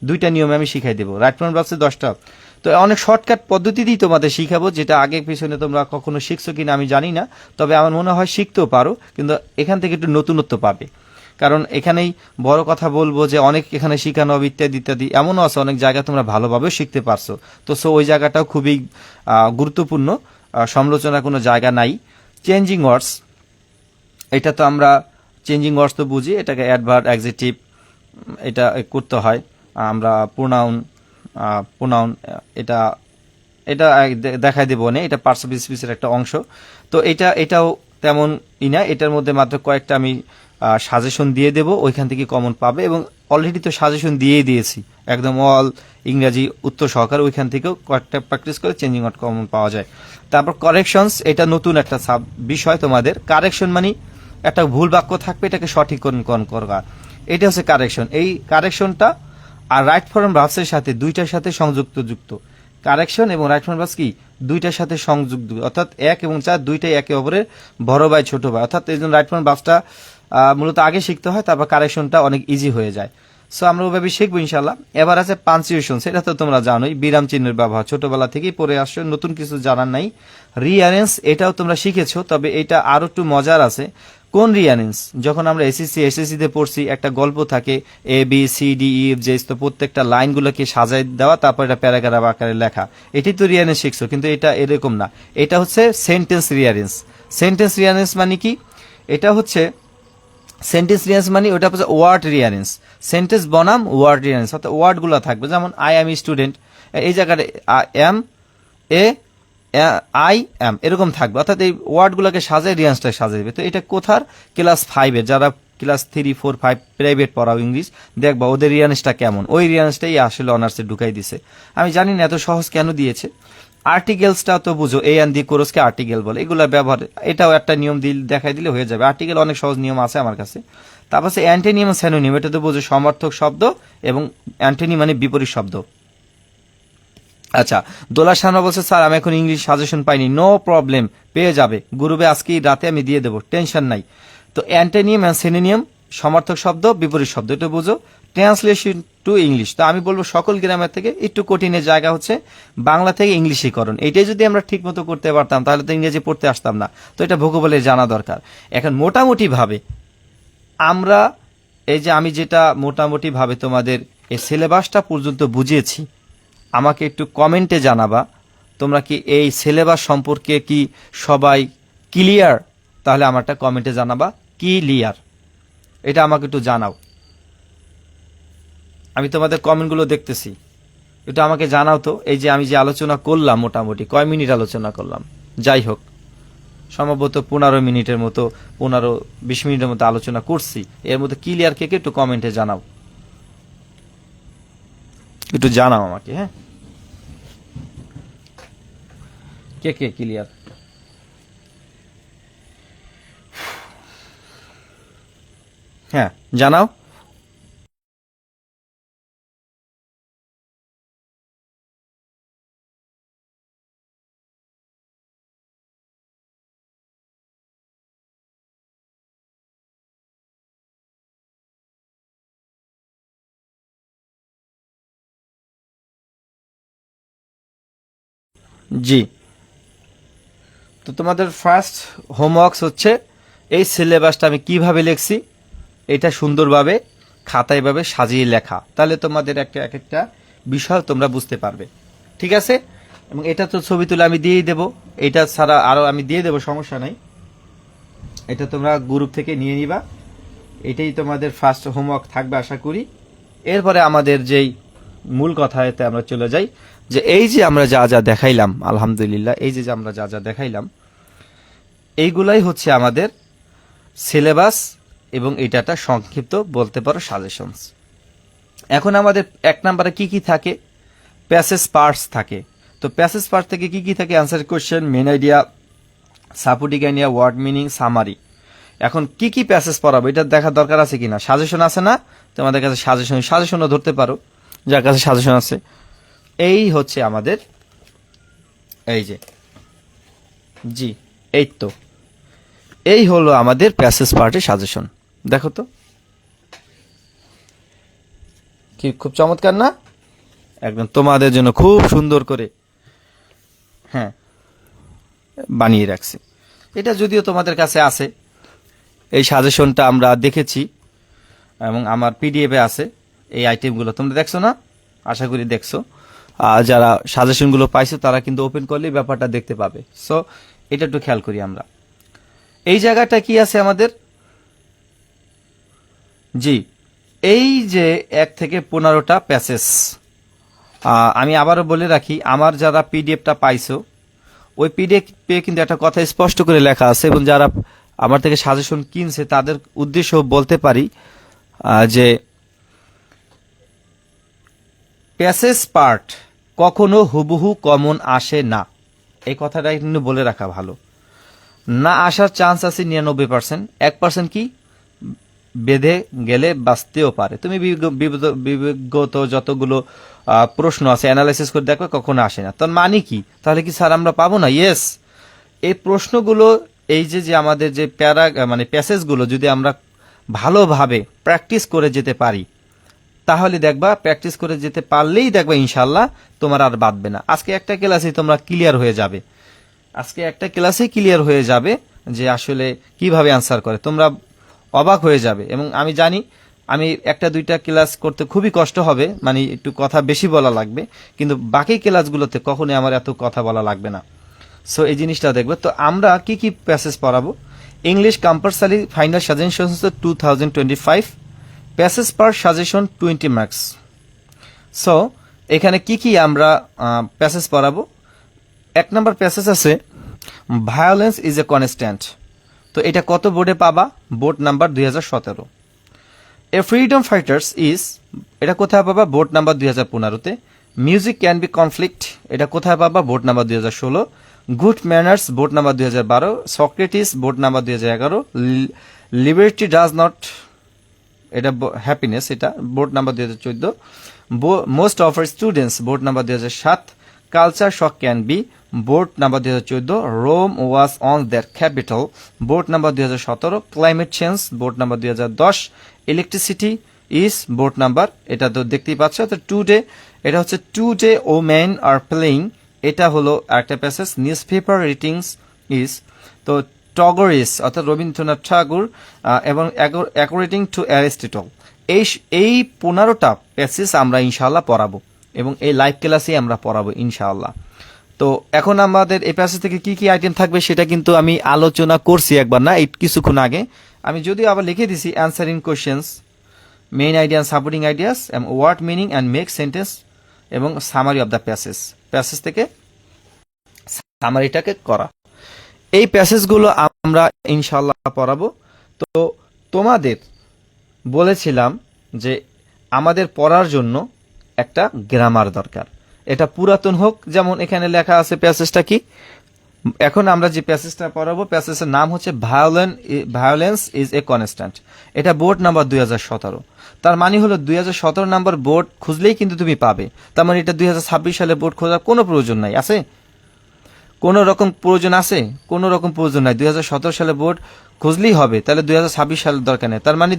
2টা নিয়ম আমি শিখাই দেবো। রাইট ফর্ম ভার্বসে 10টা। তো অনেক শর্টকাট পদ্ধতিতেই তোমাদের শিখাবো, যেটা আগে পিছনে তোমরা কখনো শিখছো কিনা আমি জানি না, তবে আমার মনে হয় শিখতেও পারো, কিন্তু এখান থেকে একটু নতুনত্ব পাবে। কারণ এখানেই বড় কথা বলবো যে অনেক এখানে শিখানো হবে ইত্যাদি ইত্যাদি, এমনও আছে অনেক জায়গা তোমরা ভালোভাবেও শিখতে পারছো। তো সো ওই জায়গাটাও খুবই গুরুত্বপূর্ণ, সমালোচনার কোনো জায়গা নাই। চেঞ্জিং ওয়ার্ডস, এটা তো আমরা চেঞ্জিং ওয়ার্ডস তো বুঝি, এটাকে অ্যাডভার্ব অ্যাডজেক্টিভ এটা করতে হয়। আমরা প্রোনাউন এটা এটা দেখাই দেবো না, এটা পার্টস অফ স্পিচের একটা অংশ। তো এটাও তেমন না, এটার মধ্যে মাত্র কয়েকটা আমি সাজেশন দিয়ে দেব, ওইখান থেকে কমন পাবে, এবং অলরেডি তো সাজেশন দিয়েই দিয়েছি একদম অল ইংরাজি উত্তর সহকারে, ওইখান থেকেও কয়েকটা প্র্যাকটিস করে চেঞ্জিং ওয়ার্ড কমন পাওয়া যায়। তারপর কারেকশনস, এটা নতুন একটা বিষয় তোমাদের। কারেকশন মানে একটা ভুল বাক্য থাকবে, এটাকে সঠিককরণ করা, এটা হচ্ছে কারেকশন। এই কারেকশনটা আর রাইট ফর্ম ভার্বসের সাথে দুইটার সাথে যুক্ত। কারেকশন এবং রাইট ফর্ম ভার্বস কি দুইটার সাথে সংযুক্ত, অর্থাৎ 1 এবং 4 দুইটাই একে অপরের বড় ভাই ছোট ভাই, অর্থাৎ এই জন্য রাইট ফর্ম ভার্বসটা মূলত আগে শিখতে হয়, তারপর কারেকশনটা অনেক ইজি হয়ে যায়। সো আমরা ওইভাবে শিখবো ইনশাল্লাহ। এবার আছে পাঞ্চুয়েশন, সেটা তো তোমরা জানোই, বিরাম চিহ্নের ব্যবহার ছোটবেলা থেকেই পড়ে আসছো, নতুন কিছু জানার নাই। রিঅ্যারেঞ্জ, এটাও তোমরা শিখেছো, তবে এটা আরো একটু মজার আছে। কোন রিঅ্যারেঞ্জ? যখন আমরা এসএসসি তে পড়ছি, একটা গল্প থাকে A B C D E F J, তো প্রত্যেকটা লাইনগুলোকে সাজাই দেওয়া, তারপর এটা প্যারাগ্রাফ আকারে লেখা, এটি তো রিঅ্যারেঞ্জ শিখছো, কিন্তু এটা এরকম না, এটা হচ্ছে সেন্টেন্স রিঅ্যারেঞ্জ। সেন্টেন্স রিঅ্যারেঞ্জ মানে কি? এটা হচ্ছে সেন্টেন্স রিঅ্যারেঞ্জ মানে ওটা হচ্ছে ওয়ার্ড রিঅ্যারেঞ্জ, সেন্টেন্স বনাম ওয়ার্ড রিঅ্যারেঞ্জ, অর্থাৎ ওয়ার্ডগুলো থাকবে, যেমন আই অ্যাম স্টুডেন্ট, এই জায়গায় এম এ আই এম এরকম থাকবে, অর্থাৎ এই ওয়ার্ডগুলোকে সাজায় রিয়ান্সটা সাজাই দেবে। তো এটা কোথার? ক্লাস 5-এর, যারা ক্লাস 3, 4, 5 প্রাইভেট পড়াও ইংলিশ, দেখবা ওদের রিয়ান্সটা কেমন, ওই রিয়ান্সটাই আসলে অনার্সে ঢুকাই দিছে। আমি জানি না এত সহজ কেন দিয়েছে। আর্টিকেলসটা তো বুঝো, এ অ্যান্ড দি কোরসকে আর্টিকেল বলে, এগুলো ব্যবহার, এটাও একটা নিয়ম দেখাই দিলে হয়ে যাবে। আর্টিকেল অনেক সহজ নিয়ম আছে আমার কাছে। তারপর অ্যান্টোনিম স্যানোনিম, এটা তো বুঝো সমার্থক শব্দ, এবং অ্যান্টোনিম মানে বিপরীত শব্দ। আচ্ছা, দোলা শাহনা বলছে স্যার আমি এখন ইংলিশ সাজেশন পাইনি। নো প্রবলেম, পেয়ে যাবে গ্রুপে, আজকে রাতে আমি দিয়ে দেবো, টেনশন নাই। তো অ্যান্টোনিম অ্যান্ড সিনোনিম সমার্থক শব্দ বিপরীত শব্দ, এটা বুঝো। ট্রান্সলেশন টু ইংলিশ, তো আমি বলবো সকল গ্রামার থেকে একটু কঠিনের জায়গা হচ্ছে বাংলা থেকে ইংলিশীকরণ। এটাই যদি আমরা ঠিক মতো করতে পারতাম তাহলে তো ইংরেজি পড়তে আসতাম না। তো এটা ভূগোলের জানা দরকার। এখন মোটামুটি ভাবে আমরা এই যে আমি যেটা মোটামুটি ভাবে তোমাদের এই সিলেবাসটা পর্যন্ত বুঝিয়েছি, আমাকে একটু কমেন্টে জানাবা তোমরা কি এই সিলেবাস সম্পর্কে কি সবাই ক্লিয়ার? তাহলে আমারটা কমেন্টে জানাবা ক্লিয়ার, এটা আমাকে একটু জানাও। আমি তোমাদের কমেন্টগুলো দেখতেছি, এটা আমাকে জানাও তো। এই যে আমি যে আলোচনা করলাম, মোটামুটি কয় মিনিট আলোচনা করলাম, যাই হোক সম্ভবত 15 মিনিটের মতো, 15-20 মিনিটের মতো আলোচনা করছি, এর মধ্যে ক্লিয়ার কে কে একটু কমেন্টে জানাও, একটু জানাও আমাকে। হ্যাঁ, কে কে ক্লিয়ার? হ্যাঁ, জানাও। জি, তো তোমাদের ফার্স্ট হোমওয়ার্কস হচ্ছে এই সিলেবাসটা আমি কিভাবে লিখছি এটা সুন্দরভাবে খাতায় ভাবে সাজিয়ে লেখা, তাহলে তোমাদের একটা এক একটা বিষয় তোমরা বুঝতে পারবে। ঠিক আছে, এবং এটা তো ছবি তুলে আমি দিয়েই দেবো, এটা ছাড়া আরও আমি দিয়ে দেবো, সমস্যা নাই। এটা তোমরা গ্রুপ থেকে নিয়ে নিবা, এটাই তোমাদের ফার্স্ট হোমওয়ার্ক থাকবে আশা করি। এরপরে আমাদের যেই মূল কথাতে আমরা চলে যাই, যে এই যে আমরা যা যা দেখাইলাম, আলহামদুলিল্লাহ, এই যে আমরা যা যা দেখাইলাম এইগুলাই হচ্ছে আমাদের সিলেবাস, এবং এটা একটা সংক্ষিপ্ত বলতে পারো সাজেশনস। এখন আমাদের 1 নম্বরে কি কি থাকে, প্যাসেজ পার্টস থাকে। তো প্যাসেজ পার্ট থেকে কি কি থাকে, answer question, main idea, supporting idea, word meaning, summary. এখন কি কি প্যাসেজ পড়াবো এটা দেখার দরকার আছে কিনা, সাজেশন আছে না, তোমাদের কাছে সাজেশনও ধরতে পারো, যার কাছে সাজেশন আছে। এই হচ্ছে আমাদের, এই যে, জি, এই তো, এই হলো আমাদের প্যাসেজ পার্টের সাজেশন। দেখো তো কি খুব চমৎকার না, একদম তোমাদের জন্য খুব সুন্দর করে হ্যাঁ বানিয়ে রাখছি। এটা যদিও তোমাদের কাছে আছে, এই সাজেশনটা আমরা দেখেছি এবং আমার পিডিএফে আছে এই আইটেমগুলো, তোমরা দেখছো না, আশা করি দেখছো। যারা সাজেশনগুলো পাইছো তারা কিন্তু ওপেন করলেই ব্যাপারটা দেখতে পাবে। সো এটা একটু খেয়াল করি আমরা, এই জায়গাটা কি আছে আমাদের, জি, এই যে 1 থেকে 15টা প্যাসেজ। আমি আবারও বলে রাখি, আমার যারা পিডিএফটা পাইছো ওই পিডিএফে কিন্তু একটা কথা স্পষ্ট করে লেখা আছে, এবং যারা আমার থেকে সাজেশন কিনছে তাদের উদ্দেশ্য বলতে পারি যে প্যাসেজ পার্ট কখনো হুবহু কমন আসে না, এই কথাটা কিন্তু বলে রাখা ভালো। না আসার চান্স আছে 99%, 1% কি বেঁধে গেলে বাঁচতেও পারে। তুমি বিগত যতগুলো প্রশ্ন আছে অ্যানালাইসিস করে দেখবে কখনো আসে না, তার মানে কি, তাহলে কি স্যার আমরা পাবো না? ইয়েস, এই প্রশ্নগুলো, এই যে যে আমাদের যে মানে প্যাসেজগুলো যদি আমরা ভালোভাবে প্র্যাকটিস করে যেতে পারি, তাহলে দেখবা প্র্যাকটিস করে যেতে পারলেই দেখবা ইনশাল্লাহ তোমার আর বাদবে না। আজকে একটা ক্লাসে তোমরা ক্লিয়ার হয়ে যাবে, আজকে একটা ক্লাসে ক্লিয়ার হয়ে যাবে যে আসলে কিভাবে অ্যান্সার করে, তোমরা অবাক হয়ে যাবে। এবং আমি জানি আমি 1-2টা ক্লাস করতে খুবই কষ্ট হবে, মানে একটু কথা বেশি বলা লাগবে, কিন্তু বাকি ক্লাসগুলোতে কখনোই আমার এত কথা বলা লাগবে না। সো এই জিনিসটা দেখবে। তো আমরা কি কি প্যাসেজ পড়াবো, English compulsory final suggestion 2025, passage per suggestion 20 marks. So এখানে কি কি আমরা প্যাসেজ পড়াবো, 1 নম্বর প্যাসেজ আছে ভায়োলেন্স ইজ এ কনস্ট্যান্ট। তো এটা কত বোর্ডে পাবা, board number 2017। A freedom fighters is, এটা কোথায় পাবা, বোর্ড নাম্বার 2015-তে। মিউজিক ক্যান বি কনফ্লিক্ট, এটা কোথায় পাবা, board number 2016। Good manners, board number 2012। Socrates, board number 2011। Liberty does not, এটা হ্যাপিনেস, এটা board number 2014। Most of our students, board number 2007। Culture shock can be, board number 2014। Rome was on their capital, board number 2017। Climate change, board number 2010। Electricity is, board number, এটা তো দেখতেই পাচ্ছ। তো today, এটা হচ্ছে today ও men are playing, এটা হলো একটা passage. Newspaper writings is, তো টগরিস অর্থাৎ রবীন্দ্রনাথ ঠাকুর, এবং অ্যাকর্ডিং টু অ্যারিস্টটল। এই 15টা প্যাসেজ আমরা ইনশাআল্লাহ পড়াবো, এবং এই লাইভ ক্লাসে আমরা পড়াবো ইনশাআল্লাহ। তো এখন আমাদের এই প্যাসেজ থেকে কি কি আইটেম থাকবে সেটা কিন্তু আমি আলোচনা করছি একবার না, এই কিছুক্ষণ আগে। আমি যদিও আবার লিখে দিছি, answering questions, main idea and supporting ideas, এবং word meaning and make sentence, এবং সামারি অফ দ্য প্যাসেজ থেকে সামারিটাকে করা। এই প্যাসেজগুলো আমরা ইনশাল্লাহ পড়াবো। তো তোমাদের বলেছিলাম যে আমাদের পড়ার জন্য একটা গ্রামার দরকার, এটা পুরাতন হোক, যেমন এখানে লেখা আছে প্যাসেজটা কি। এখন আমরা যে প্যাসেজটা পড়াবো, প্যাসেজের নাম হচ্ছে ভায়োলেন্স ইজ এ কনস্ট্যান্ট। এটা বোর্ড নাম্বার 2017। তার মানে হলো 2017 নাম্বার বোর্ড খুঁজলেই কিন্তু তুমি পাবে। তার মানে এটা 2026 সালে বোর্ড খোঁজার কোনো প্রয়োজন নাই, আছে কোনো রকম প্রয়োজন আছে, কোনো রকম প্রয়োজন নাই। 2017 সালে বোর্ড খুঁজলেই হবে, তাহলে 2026 সালের দরকার নেই। তার মানে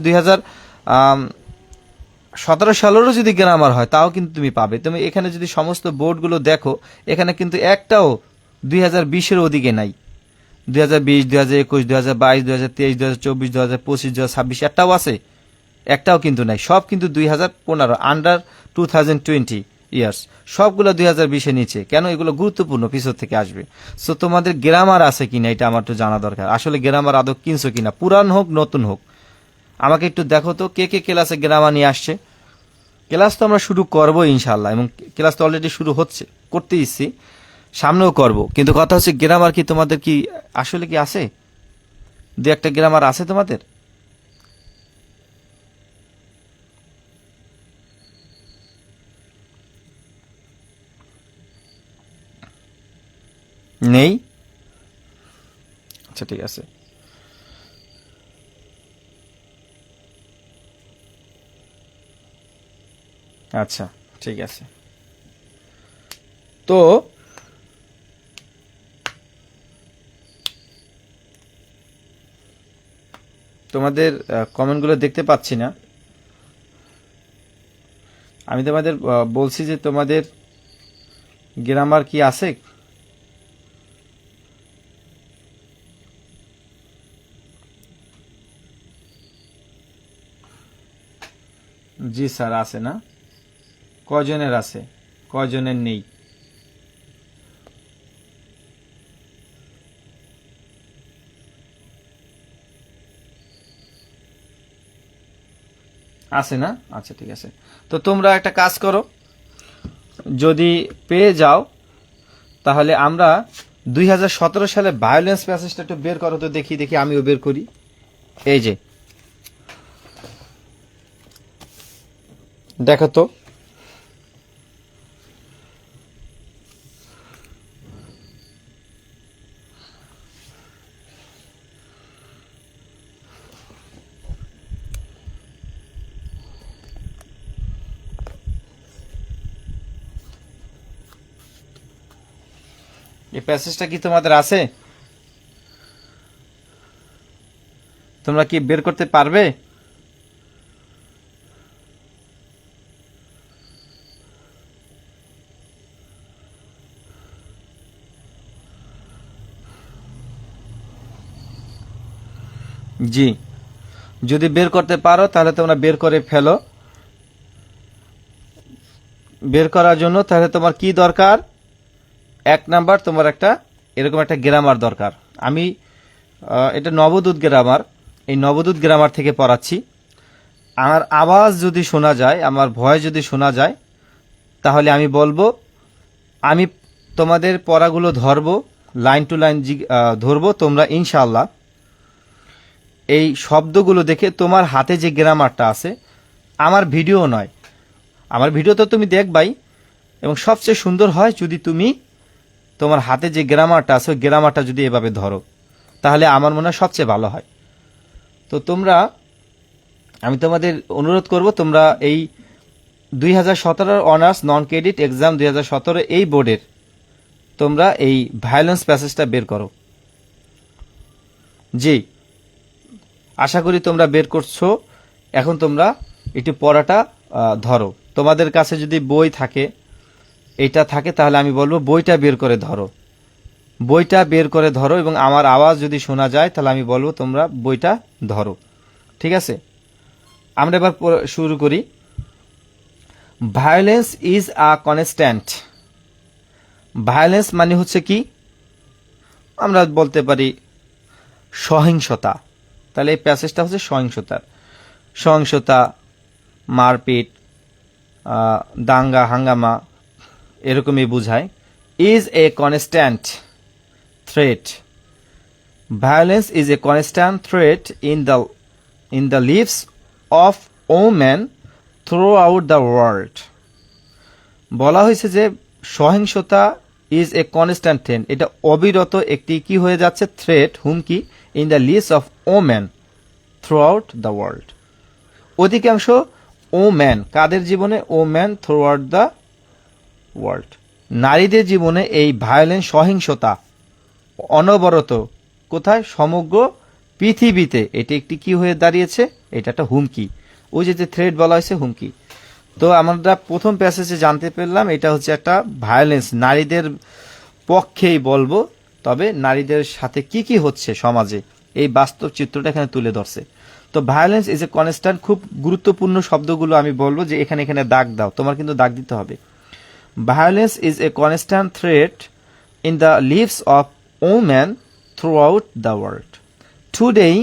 17 সালেরও যদি গ্রামার হয় তাও কিন্তু তুমি পাবে। তুমি এখানে যদি সমস্ত বোর্ডগুলো দেখো, এখানে কিন্তু একটাও 2020-এর ওদিকে নাই। 2020, 2021, 2022, 2023, 2024, 2025, 2026 একটাও আছে? একটাও কিন্তু নাই। সব কিন্তু 2015, আন্ডার 2020 ইয়ার্স, সবগুলো 2020-এর নিচে। কেন? এগুলো গুরুত্বপূর্ণ, পিছর থেকে আসবে। সো তোমাদের গ্রামার আছে কিনা এটা আমার একটু জানা দরকার। আসলে গ্রামার আদৌ কিনছো কিনা, পুরান হোক নতুন হোক, আমাকে একটু দেখো তো কে কে ক্লাসে গ্রামার নিয়ে আসছে। ক্লাস তো আমরা শুরু করবো ইনশাল্লাহ, এবং ক্লাস তো অলরেডি শুরু হচ্ছে, করতে ইচ্ছি, সামনেও করব। কিন্তু কথা হচ্ছে গ্রামার কি তোমাদের কি আসলে কি আছে? দু একটা গ্রামার আছে তোমাদের? নেই? আচ্ছা ঠিক আছে। আচ্ছা ঠিক আছে। তো তোমাদের কমেন্টগুলো দেখতে পাচ্ছি না। আমি তোমাদের বলছি যে তোমাদের গ্রামার কি আছে? জি স্যার, আছে না? কয়জনের আছে, কয়জনের নেই? আছে না? আচ্ছা ঠিক আছে। তো তোমরা একটা কাজ করো, যদি পেয়ে যাও তাহলে আমরা 2017 সালে ভায়োলেন্স প্যাসেজটা একটু বের করো তো, দেখি দেখি, আমিও বের করি। এই যে দেখো তো, এই প্যাসেজটা কি তোমাদের আছে? তোমরা কি বের করতে পারবে? জি, যদি বের করতে পারো তাহলে তোমরা বের করে ফেলো। বের করার জন্য তাহলে তোমার কি দরকার? 1 নাম্বার, তোমার একটা এরকম একটা গ্রামার দরকার। আমি এটা নবদূত গ্রামার, এই নবদূত গ্রামার থেকে পড়াচ্ছি। আমার আওয়াজ যদি শোনা যায়, আমার ভয়েস যদি শোনা যায়, তাহলে আমি বলবো, আমি তোমাদের পড়াগুলো ধরবো, লাইন টু লাইন ধরবো। তোমরা ইনশাআল্লাহ এই শব্দগুলো দেখে তোমার হাতে যে গ্রামারটা আছে, আমার ভিডিও নয়, আমার ভিডিও তো তুমি দেখবাই, এবং সবচেয়ে সুন্দর হয় যদি তুমি তোমার হাতে যে গ্রামারটা আছে ওই গ্রামারটা যদি এভাবে ধরো, তাহলে আমার মনে হয় সবচেয়ে ভালো হয়। তো তোমরা, আমি তোমাদের অনুরোধ করব, তোমরা এই 2017 অনার্স নন ক্রেডিট এক্সাম 2017 এই বোর্ডের তোমরা এই ভায়োলেন্স প্যাসেজটা বের করো। জি, আশা করি তোমরা বের করছো। এখন তোমরা একটু পড়াটা ধরো। তোমাদের কাছে যদি বই থাকে, এটা থাকে, তাহলে আমি বলবো বইটা বের করে ধরো, বইটা বের করে ধরো, এবং আমার আওয়াজ যদি শোনা যায় তাহলে আমি বলবো তোমরা বইটা ধরো। ঠিক আছে, আমরা এবার শুরু করি। Violence is a constant. Violence মানে হচ্ছে কি? আমরা বলতে পারি সহিংসতা। তাহলে এই প্যাসেজটা হচ্ছে সহিংসতার, সহিংসতা, মারপিট, দাঙ্গা হাঙ্গামা, এরকমই বোঝায়। Is a constant threat. Violence is a constant threat in the lives of women throughout the world. বলা হয়েছে যে সহিংসতা ইজ এ কনস্ট্যান্ট থ্রেট, এটা অবিরত একটি কি হয়ে যাচ্ছে? থ্রেট, হুমকি, in the lives of women throughout the world. অধিকাংশ ওম্যান, কাদের জীবনে? Woman throughout the world, নারীদের জীবনে এই ভায়োলেন্স, সহিংসতা অনবরত, কোথায়? সমগ্র পৃথিবীতে। এটি একটি কি হয়ে দাঁড়িয়েছে? এটা একটা হুমকি। ওই যে থ্রেট বলা হয়েছে, হুমকি। তো আমরা প্রথম প্যাসেজে জানতে পারলাম এটা হচ্ছে একটা ভায়োলেন্স, নারীদের পক্ষেই বলবো, তবে নারীদের সাথে কি কি হচ্ছে সমাজে এই বাস্তব চিত্রটা এখানে তুলে ধরছে। তো ভায়োলেন্স ইজ এ কনস্ট্যান্ট, খুব গুরুত্বপূর্ণ শব্দগুলো আমি বলবো যে এখানে এখানে দাগ দাও, তোমার কিন্তু দাগ দিতে হবে। Violence is a constant threat in the lives of women throughout the world. Today,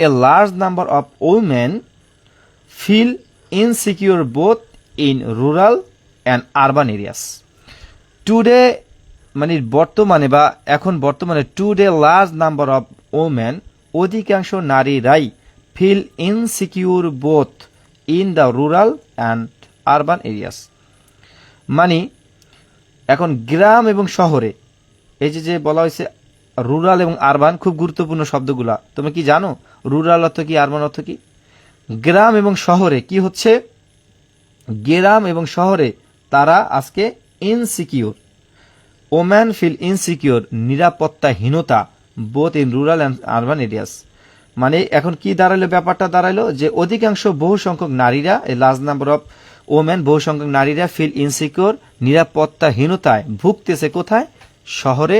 a large number of women feel insecure both in rural and urban areas. Today, মানে বর্তমানে বা এখন বর্তমানে today large number of women, অধিকাংশ নারীরাই feel insecure both in the rural and urban areas. মানে এখন গ্রাম এবং শহরে, এই যে বলা হয়েছে রুরাল এবং আরবান, খুব গুরুত্বপূর্ণ শব্দগুলা। তুমি কি জানো রুরাল অর্থ কি, আরবান অর্থ কি? গ্রাম এবং শহরে কি হচ্ছে? গ্রাম এবং শহরে তারা আজকে ইনসিকিউর, ওম্যান ফিল ইনসিকিউর, নিরাপত্তাহীনতা, both in rural and urban areas. মানে এখন কি দাঁড়ালো, ব্যাপারটা দাঁড়ালো যে অধিকাংশ বহু সংখ্যক নারীরা, এই লার্জ নাম্বার অফ ওমেন, বহু সংখ্যক নারীরা ফিল ইনসিকিউর, নিরাপত্তাহীনতায় ভুগতেছে। কোথায়? শহরে,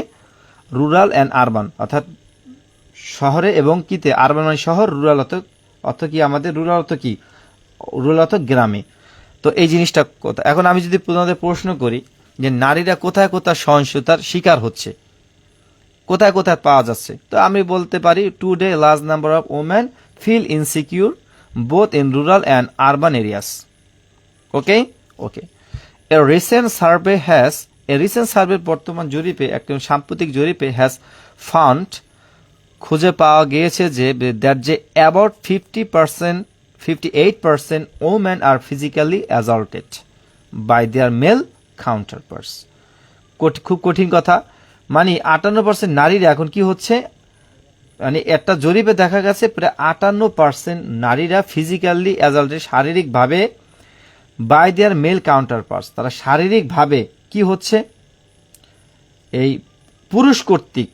রুরাল অ্যান্ড আরবান, অর্থাৎ শহরে এবং কিতে, আরবান মানে শহর, রুরাল অর্থ কি আমাদের, রুরাল অর্থ কি, রুরাল অর্থ গ্রামে। তো এই জিনিসটা কথা, এখন আমি যদি তোমাদের প্রশ্ন করি যে নারীরা কোথায় কোথায় সহিংসতার শিকার হচ্ছে, কোথায় কোথায় পাওয়া যাচ্ছে, তো আমি বলতে পারি today large number of women feel insecure both in rural and urban areas. Okay okay a recent survey বর্তমান জরিপে, একটা সাম্প্রতিক জরিপে হ্যাজ ফাউন্ড, খুঁজে পাওয়া গিয়েছে যে দ্যাট যে about 58% women are physically assaulted by their male counterparts. খুব কঠিন কথা, মানে 58% নারীরা এখন কি হচ্ছে, মানে একটা জরিপে দেখা গেছে প্রায় 58% নারীরা ফিজিক্যালি অ্যাসল্টেড, শারীরিকভাবে, বাই দেয়ার মেল কাউন্টারপার্টস, তারা শারীরিকভাবে কি হচ্ছে, এই পুরুষ কর্তৃক,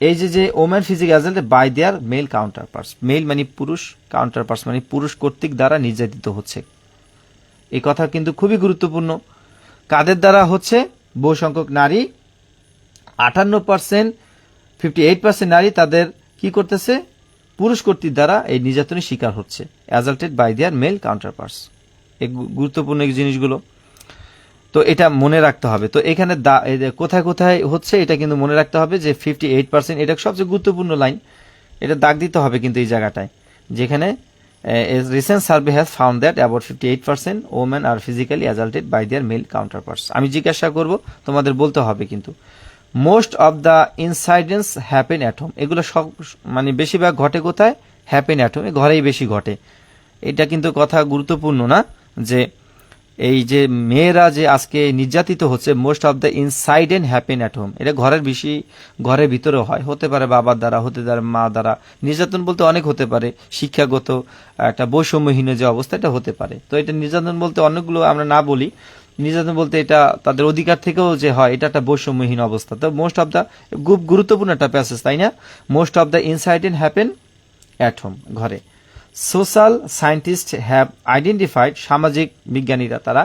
এই যে women physical assaulted by their male counterparts, male মানে পুরুষ, কাউন্টারপার্টস মানে পুরুষ কর্তৃক দ্বারা নির্যাতিত হচ্ছে। এই কথা কিন্তু খুবই গুরুত্বপূর্ণ। কাদের দ্বারা হচ্ছে? বহু সংখ্যক নারী, 58%, 58% নারী তাদের কি করতেছে, পুরুষ কর্তৃক দ্বারা এই নির্যাতনের শিকার হচ্ছে, অ্যাসল্টেড বাই দেয়ার মেল কাউন্টারপার্টস। এই গুরুত্বপূর্ণ এই জিনিসগুলো, তো এটা মনে রাখতে হবে। তো এখানে কোথায় কোথায় হচ্ছে এটা কিন্তু মনে রাখতে হবে যে 58%, এটা সবচেয়ে গুরুত্বপূর্ণ লাইন, এটা দাগ দিতে হবে কিন্তু এই জায়গাটায়, যেখানে recent survey has found that about 58% women are physically assaulted by their male counterparts. আমি জিজ্ঞাসা করব, তোমাদের বলতে হবে কিন্তু। Most of the incidents happen at home, এগুলো সব মানে বেশিরভাগ ঘটে কোথায়? হ্যাপেন অ্যাট হোম, ঘরেই বেশি ঘটে। এটা কিন্তু কথা গুরুত্বপূর্ণ না, যে এই যে মেয়েরা যে আজকে নির্যাতিত হচ্ছে, most of the incident happen at home, এটা ঘরের বেশি, ঘরের ভিতরে হয়, হতে পারে বাবার দ্বারা, হতে পারে মা দ্বারা। নির্যাতন বলতে অনেক হতে পারে, শিক্ষাগত একটা বৈষম্যহীন যে অবস্থা, এটা হতে পারে। তো এটা নির্যাতন বলতে অনেকগুলো আমরা না বলি, নির্যাতন বলতে এটা তাদের অধিকার থেকেও যে হয়, এটা একটা বৈষম্যহীন অবস্থা। তো মোস্ট অফ দ্য, খুব গুরুত্বপূর্ণ একটা প্যাসেজ, তাই না? Most of the incident happen at home, ঘরে। সোশ্যাল সায়েন্টিস্ট হ্যাভ আইডেন্টিফাইড, সামাজিক বিজ্ঞানীরা তারা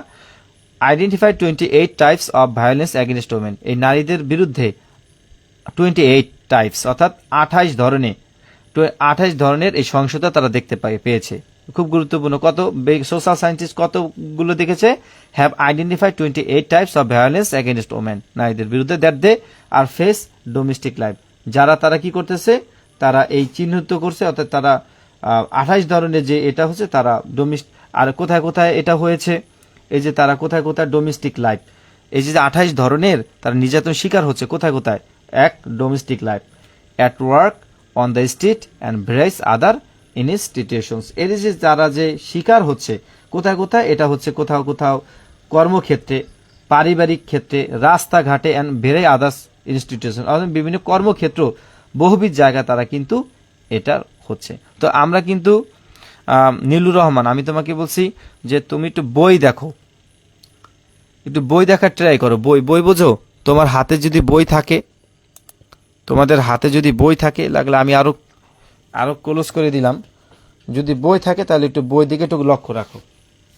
identified 28 types of violence against women, এই নারীদের বিরুদ্ধে 28 টাইপস অর্থাৎ 28 ধরনের এই সহিংসতা তারা দেখতে পেয়েছে। খুব গুরুত্বপূর্ণ। কত সোশ্যাল সায়েন্টিস্ট কতগুলো দেখেছে? Have identified 28 types of violence against women, নারীদের বিরুদ্ধে, that they are face domestic life, যারা তারা কি করতেছে, তারা এই চিহ্নিত করছে, অর্থাৎ তারা 28 ধরনের যে এটা হচ্ছে তারা ডোমেস্টিক। আর কোথায় কোথায় এটা হয়েছে, এই যে তারা কোথায় কোথায় ডোমেস্টিক লাইফ, এই যে 28 ধরনের তারা নির্যাতন শিকার হচ্ছে, কোথায় কোথায়? এক, domestic life, at work, on the street and various other institutions. এর যে যারা যে শিকার হচ্ছে কোথায় কোথায়, এটা হচ্ছে কোথাও কোথাও কর্মক্ষেত্রে, পারিবারিক ক্ষেত্রে, রাস্তাঘাটে অ্যান্ড ভেরিয়াস আদার্স ইনস্টিটিউশন, বিভিন্ন কর্মক্ষেত্র, বহুবিধ জায়গা তারা কিন্তু এটা হচ্ছে। তো আমরা কিন্তু নীলুর রহমান, আমি তোমাকে বলছি যে তুমি একটু বই দেখো, একটু বই দেখার ট্রাই করো। বই বোঝো? তোমার হাতে যদি বই থাকে, তোমাদের হাতে যদি বই থাকে, লাগলে আমি আরো ক্লোজ করে দিলাম। যদি বই থাকে তাহলে একটু বই দিকে একটু লক্ষ্য রাখো।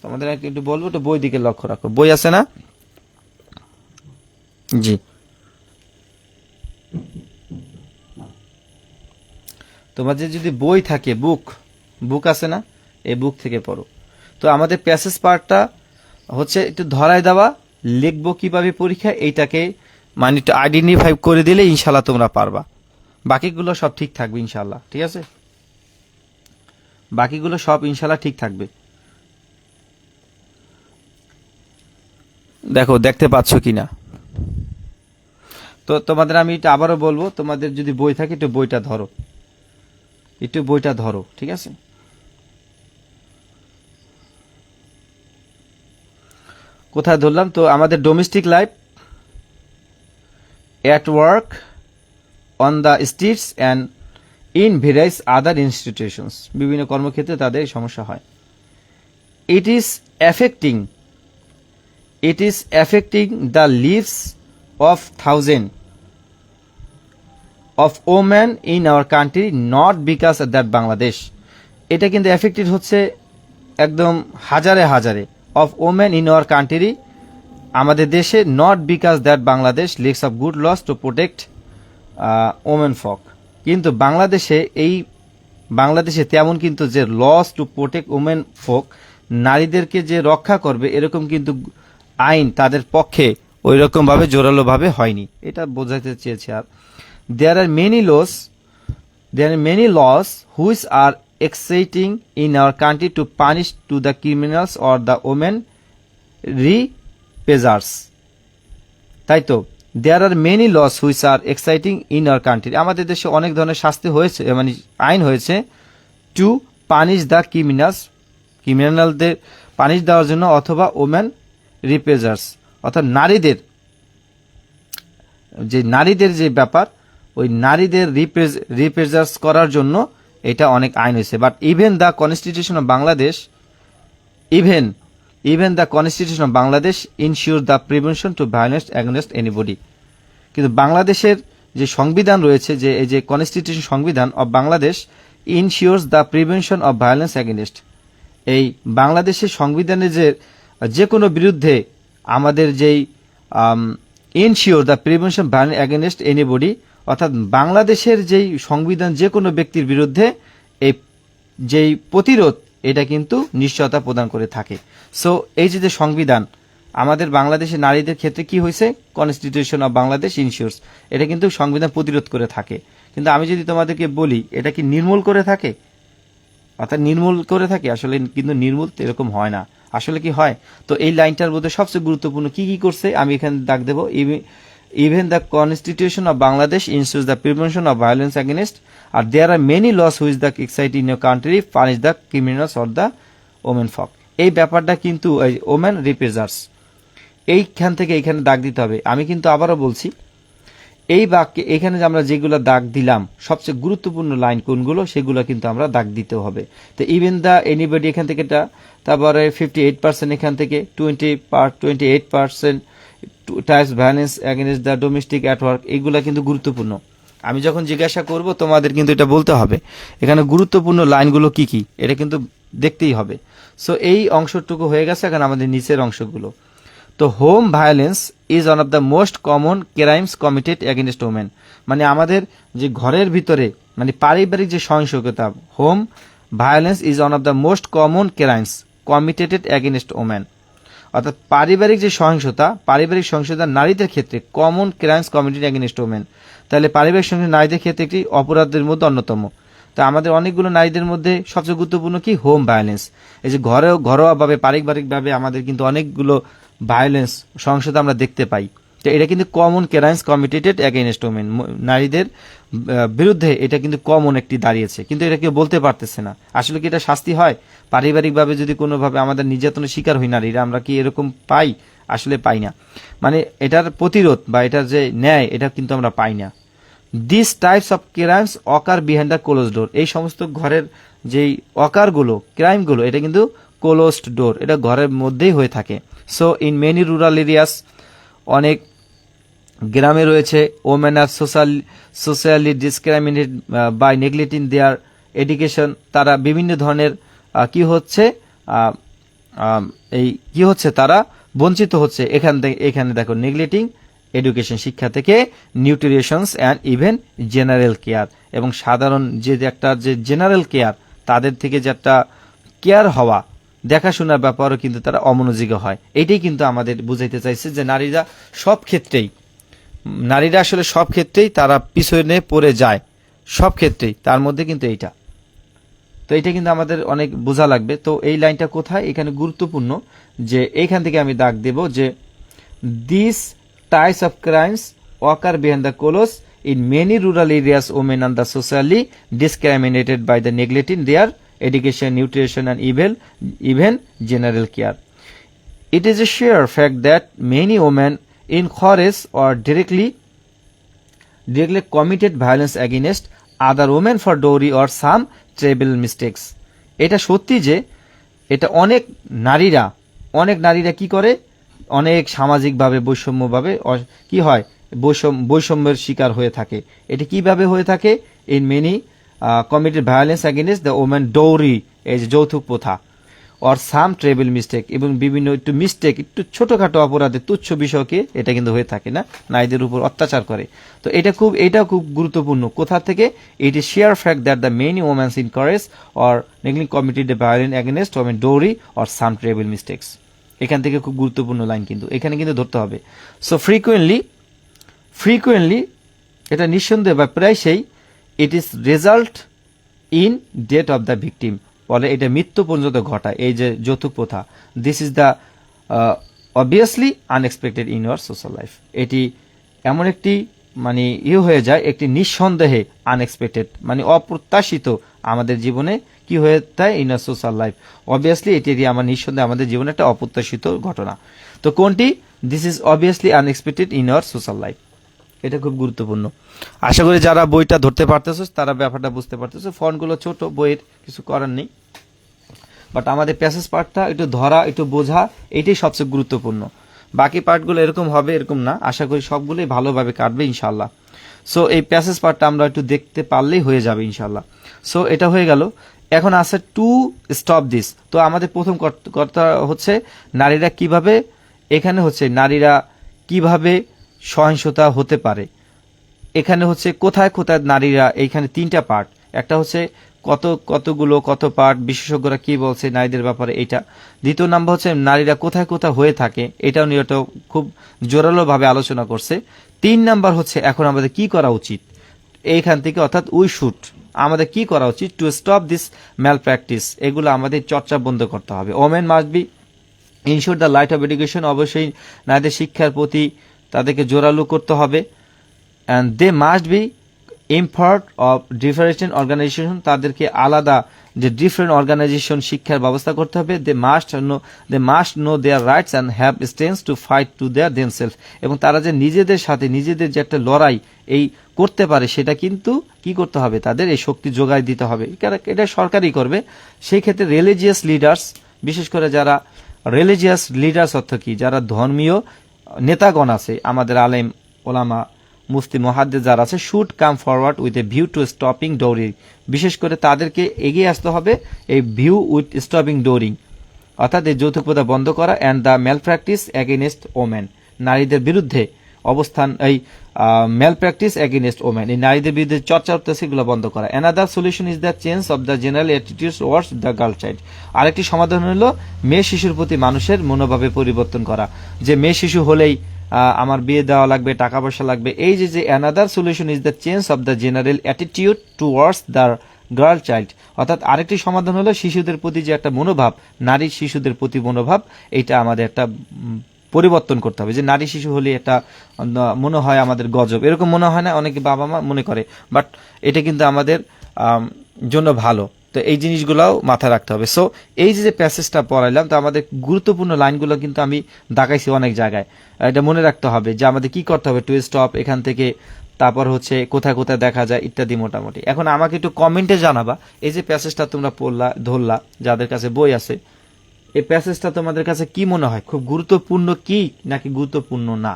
তোমাদের একটু বলবো, তো বই দিকে লক্ষ্য রাখো। বই আছে না? জি, তোমাদের যদি বই থাকে, বুক আছে না, এই বুক থেকে পড়ো। তো আমাদের প্যাসেজ পার্টটা হচ্ছে একটু ধরায় দেওয়া, লিখবো কিভাবে পরীক্ষা, এইটাকে মানে একটু আইডেন্টিফাই করে দিলে ইনশাল্লাহ তোমরা পারবা। বাকিগুলো সব ঠিক থাকবে ইনশাল্লাহ, ঠিক আছে? বাকিগুলো সব ইনশাল্লাহ ঠিক থাকবে। দেখো দেখতে পাচ্ছ কিনা। তো তোমাদের আমি এটা আবারও বলবো, তোমাদের যদি বই থাকে একটু বইটা ধরো, ঠিক আছে? কোথায় ধরলাম? তো আমাদের domestic life, at work, on the streets and in various other institutions, বিভিন্ন কর্মক্ষেত্রে তাদের এই সমস্যা হয়। It is affecting the lives of thousand of woman in our country, not because that Bangladesh. এটা কিন্তু এফেক্টেড হচ্ছে একদম হাজারে হাজারে, of women in our country, আমাদের দেশে, not because that Bangladesh lacks of good laws to protect women folk. কিন্তু বাংলাদেশে তেমন কিন্তু যে loss to protect women folk, নারীদেরকে যে রক্ষা করবে এরকম কিন্তু আইন তাদের পক্ষে ওই রকম ভাবে জোরালো ভাবে হয়নি, এটা বোঝাতে চেয়েছে। আর there are many laws which are exciting in our country to punish to the criminals or the women repassers, তাই তো, there are many laws which are exciting in our country, আমাদের দেশে অনেক ধরনের শাস্তি হয়েছে, মানে আইন হয়েছে, to punish the ক্রিমিনালদের পানিশ দেওয়ার জন্য, অথবা ওমেন রিপেজার্স, অর্থাৎ নারীদের যে ব্যাপার, ওই নারীদের রিপেজার্স করার জন্য এটা অনেক আইন হয়েছে। But even the constitution of Bangladesh ensure the prevention to violence against anybody. কিন্তু বাংলাদেশের যে সংবিধান রয়েছে, যে এই যে কনস্টিটিউশন সংবিধান of Bangladesh ensures the prevention of violence against, এই বাংলাদেশের সংবিধানে যে কোনো বিরুদ্ধে আমাদের যেই ensure the prevention violence against anybody, অর্থাৎ বাংলাদেশের যেই সংবিধান যে কোনো ব্যক্তির বিরুদ্ধে এই যেই প্রতিরোধ, এটা কিন্তু নিশ্চয়তা প্রদান করে থাকে। সো এই যে সংবিধান আমাদের বাংলাদেশের নারীদের ক্ষেত্রে কি হয়েছে, কনস্টিটিউশন অফ বাংলাদেশ ইনশিওরস, এটা কিন্তু সংবিধান প্রতিরোধ করে থাকে। কিন্তু আমি যদি তোমাদেরকে বলি এটা কি নির্মূল করে থাকে, অর্থাৎ নির্মূল করে থাকে, আসলে কিন্তু নির্মূল এরকম হয় না। আসলে কি হয়, তো এই লাইনটার মধ্যে সবচেয়ে গুরুত্বপূর্ণ কি করছে আমি এখানে দাগ দেবো, even the constitution of Bangladesh ensures the prevention of violence against, and there are many laws which the excite in your country punish the criminals or the women folk। এই ব্যাপারটা কিন্তু ওমেন রিপেজার্স, এইখান থেকে এখানে দাগ দিতে হবে। আমি কিন্তু আবারও বলছি, এই বাক্যে এখানে যে আমরা যেগুলো দাগ দিলাম সবচেয়ে গুরুত্বপূর্ণ লাইন কোনগুলো, সেগুলো কিন্তু আমরা দাগ দিতে হবে। তো ইভেন দ্য এনিবডি এখান থেকে, তারপরে 58% এখান থেকে, 28% types violence against the domestic at work, এইগুলা কিন্তু গুরুত্বপূর্ণ। আমি যখন জিজ্ঞাসা করব তোমাদের কিন্তু এটা বলতে হবে, এখানে গুরুত্বপূর্ণ লাইনগুলো কি কি, এটা কিন্তু দেখতেই হবে। সো এই অংশটুকু হয়ে গেছে, এখন আমাদের নিচের অংশগুলো। তো home violence is one of the most common crimes committed against women, মানে আমাদের যে ঘরের ভিতরে, মানে পারিবারিক যে সহিংসতা, home violence is one of the most common crimes committed against women, অর্থাৎ পারিবারিক সহিংসতা নারীদের ক্ষেত্রে, common crimes committed against women, তাহলে পারিবারিক সহিংসতা নারীদের ক্ষেত্রে একটি অপরাধের মধ্যে অন্যতম। তা আমাদের অনেকগুলো নারীদের মধ্যে সবচেয়ে গুরুত্বপূর্ণ কি, হোম ভায়োলেন্স। এই যে ঘরোয়াভাবে পারিবারিকভাবে আমাদের কিন্তু অনেকগুলো ভায়োলেন্স সহিংসতা আমরা দেখতে পাই। তো এটা কিন্তু common crimes committed against women, নারীদের বিরুদ্ধে এটা কিন্তু কমন একটি দাঁড়িয়েছে, কিন্তু এটা কেউ বলতে পারতেছে না। আসলে কি এটা শাস্তি হয়? পারিবারিকভাবে যদি কোনোভাবে আমাদের নির্যাতনের শিকার হই নারীরা, আমরা কি এরকম পাই? আসলে পাই না। মানে এটার প্রতিরোধ বা এটার যে ন্যায়, এটা কিন্তু আমরা পাই না। This types of crimes ochre behind the close door, এই সমস্ত ঘরের যেই অকারগুলো, ক্রাইমগুলো, এটা কিন্তু ক্লোজড ডোর, এটা ঘরের মধ্যেই হয়ে থাকে। So in many rural areas, অনেক গ্রামে রয়েছে, women are socially discriminated by neglecting their education, তারা বিভিন্ন ধরনের কি হচ্ছে, এই কি হচ্ছে, তারা বঞ্চিত হচ্ছে এখানে দেখো নেগলেক্টিং এডুকেশন, শিক্ষা থেকে nutritions and even general care, এবং সাধারণ যে একটা যে জেনারেল কেয়ার, তাদের থেকে যে একটা কেয়ার হওয়া, দেখাশোনার ব্যাপারও কিন্তু তারা অমনোযোগী হয়। এটাই কিন্তু আমাদের বুঝাইতে চাইছে যে নারীরা আসলে সব ক্ষেত্রেই তারা পিছনে পড়ে যায়, সব ক্ষেত্রেই, তার মধ্যে কিন্তু এইটা। তো এটা কিন্তু আমাদের অনেক বোঝা লাগবে। তো এই লাইনটা কোথায় এখানে গুরুত্বপূর্ণ, যে এইখান থেকে আমি দাগ দেব যে this types of crimes occur behind the colos in many rural areas. Women are the socially discriminated by the neglecting their education, nutrition and even general care. It is a sheer fact that many women encourage or directly committed violence against other women for dowry or some trivial mistakes. এটা সত্যি যে এটা অনেক নারীরা কি করে, অনেক সামাজিকভাবে বৈষম্যভাবে কি হয়, বৈষম্যের শিকার হয়ে থাকে। এটি কিভাবে হয়ে থাকে? In many committed violence against the women, dowry, এই যে যৌতুক প্রথা, অর সাম ট্রেবল মিস্টেক, এবং বিভিন্ন একটু মিস্টেক, একটু ছোটখাটো অপরাধে, তুচ্ছ বিষয়কে এটা কিন্তু হয়ে থাকে না, নারীদের উপর অত্যাচার করে। তো এটা খুব গুরুত্বপূর্ণ। কোথা থেকে? It is share fact that the many women's encourage or neglect committed violence against women, dowry or some treble mistakes. এখান থেকে খুব গুরুত্বপূর্ণ লাইন কিন্তু এখানে কিন্তু ধরতে হবে। সো ফ্রিকুয়েন্টলি এটা নিঃসন্দেহে বা প্রায়শই it is result in death of the victim, বলে এটা মৃত্যু পর্যন্ত ঘটায়, এই যে যৌতুক প্রথা। This is the obviously unexpected in your social life. এটি এমন একটি মানে হয়ে যায়, একটি নিঃসন্দেহে আনএক্সপেক্টেড, মানে অপ্রত্যাশিত আমাদের জীবনে কি হয়ে যায় in a social life. Obviously এটি আমার নিঃসন্দেহে আমাদের জীবনে একটা অপ্রত্যাশিত ঘটনা। তো কোনটি? This is obviously unexpected in our social life. এটা খুব গুরুত্বপূর্ণ। আশা করি যারা বইটা ধরতে পারতেছো তারা ব্যাপারটা বুঝতে পারতেছো। ফন্টগুলো ছোট, বইয়ের কিছু করার নেই, বাট আমাদের প্যাসেজ পার্টটা একটু ধরা, একটু বোঝা, এটাই সবচেয়ে গুরুত্বপূর্ণ। বাকি পার্টগুলো এরকম হবে এরকম না, আশা করি সবগুলোই ভালোভাবে কাটবে ইনশাল্লাহ। সো এই প্যাসেজ পার্টটা আমরা একটু দেখতে পারলেই হয়ে যাবে ইনশাল্লাহ। সো এটা হয়ে গেল। এখন আছে টু স্টপ দিস। তো আমাদের প্রথম কথা হচ্ছে নারীরা কিভাবে, এখানে হচ্ছে নারীরা কিভাবে সহিংসতা হতে পারে। এখানে হচ্ছে কোথায় কোথায় নারীরা, এইখানে তিনটা পার্ট, একটা হচ্ছে কত পার্ট, বিশেষজ্ঞরা কি বলছে নারীদের ব্যাপারে এটা। দ্বিতীয় নাম্বার হচ্ছে নারীরা কোথায় কোথায় হয়ে থাকে, এটাও নিয়ে খুব জোরালো ভাবে আলোচনা করছে। 3 নাম্বার হচ্ছে এখন আমাদের কি করা উচিত এইখান থেকে, অর্থাৎ আমাদের কি করা উচিত to stop this malpractice. এগুলো আমাদের চর্চা বন্ধ করতে হবে। Women must be ensure the light of education, অবশ্যই নারীদের শিক্ষার প্রতি তাদেরকে জোরালো করতে হবে। And they must be impart of different organization, তাদেরকে আলাদা যে ডিফারেন্ট অর্গানাইজেশন শিক্ষার ব্যবস্থা করতে হবে। They must know their rights and have strength to fight to their themself, এবং তারা যে নিজেদের সাথে নিজেদের যে একটা লড়াই এই করতে পারে, সেটা কিন্তু কি করতে হবে, তাদের এই শক্তি যোগায় দিতে হবে। এটা সরকারই করবে। সেই ক্ষেত্রে রিলিজিয়াস লিডার্স, বিশেষ করে যারা রিলিজিয়াস লিডার্স অর্থ কি, যারা ধর্মীয় নেতাগণ আছে, আমাদের আলেম ওলামা মুফতি মুহাদ্দিস যারা আছে, should come forward with a view to stopping dowering, বিশেষ করে তাদেরকে এগিয়ে আসতে হবে এই ভিউ উইথ স্টপিং ডৌরিং, অর্থাৎ এই যৌতুক প্রথা বন্ধ করা, and the malpractice against women, নারীদের বিরুদ্ধে অবস্থান, এই ম্যাল প্র্যাকটিস এগেইনস্ট ওমেন, এই নারীদের বিরুদ্ধে চর্চা হচ্ছে এগুলো বন্ধ করা। Another solution is the change of the general attitudes words the girl child, আরেকটি সমাধান হলো মেয়ে শিশুর প্রতি মানুষের মনোভাবে পরিবর্তন করা। যে মেয়ে শিশু হলেই আমার বিয়ে দেওয়া লাগবে, টাকা পয়সা লাগবে, এই যে another solution is the change of the general attitude towards the girl child, অর্থাৎ আরেকটি সমাধান হলো শিশুদের প্রতি যে একটা মনোভাব, নারী শিশুদের প্রতি মনোভাব, এটা আমাদের একটা পরিবর্তন করতে হবে। যে নারী শিশু হলে একটা মনে হয় আমাদের গজব, এরকম মনে হয় না, অনেকে বাবা মা মনে করে, বাট এটা কিন্তু আমাদের জন্য ভালো। তো এই জিনিসগুলোও মাথায় রাখতে হবে। সো এই যে প্যাসেজটা পড়াইলাম, তো আমাদের গুরুত্বপূর্ণ লাইনগুলো কিন্তু আমি দেখাইছি অনেক জায়গায়, এটা মনে রাখতে হবে যে আমাদের কি করতে হবে, টু স্টপ, এখান থেকে তারপর হচ্ছে কোথায় কোথায় দেখা যায় ইত্যাদি মোটামুটি। এখন আমাকে একটু কমেন্টে জানাবা, এই যে প্যাসেজটা তোমরা ধরলা, যাদের কাছে বই আছে, এই প্যাসেজটা তোমাদের কাছে কি মনে হয়, খুব গুরুত্বপূর্ণ কি নাকি গুরুত্বপূর্ণ না?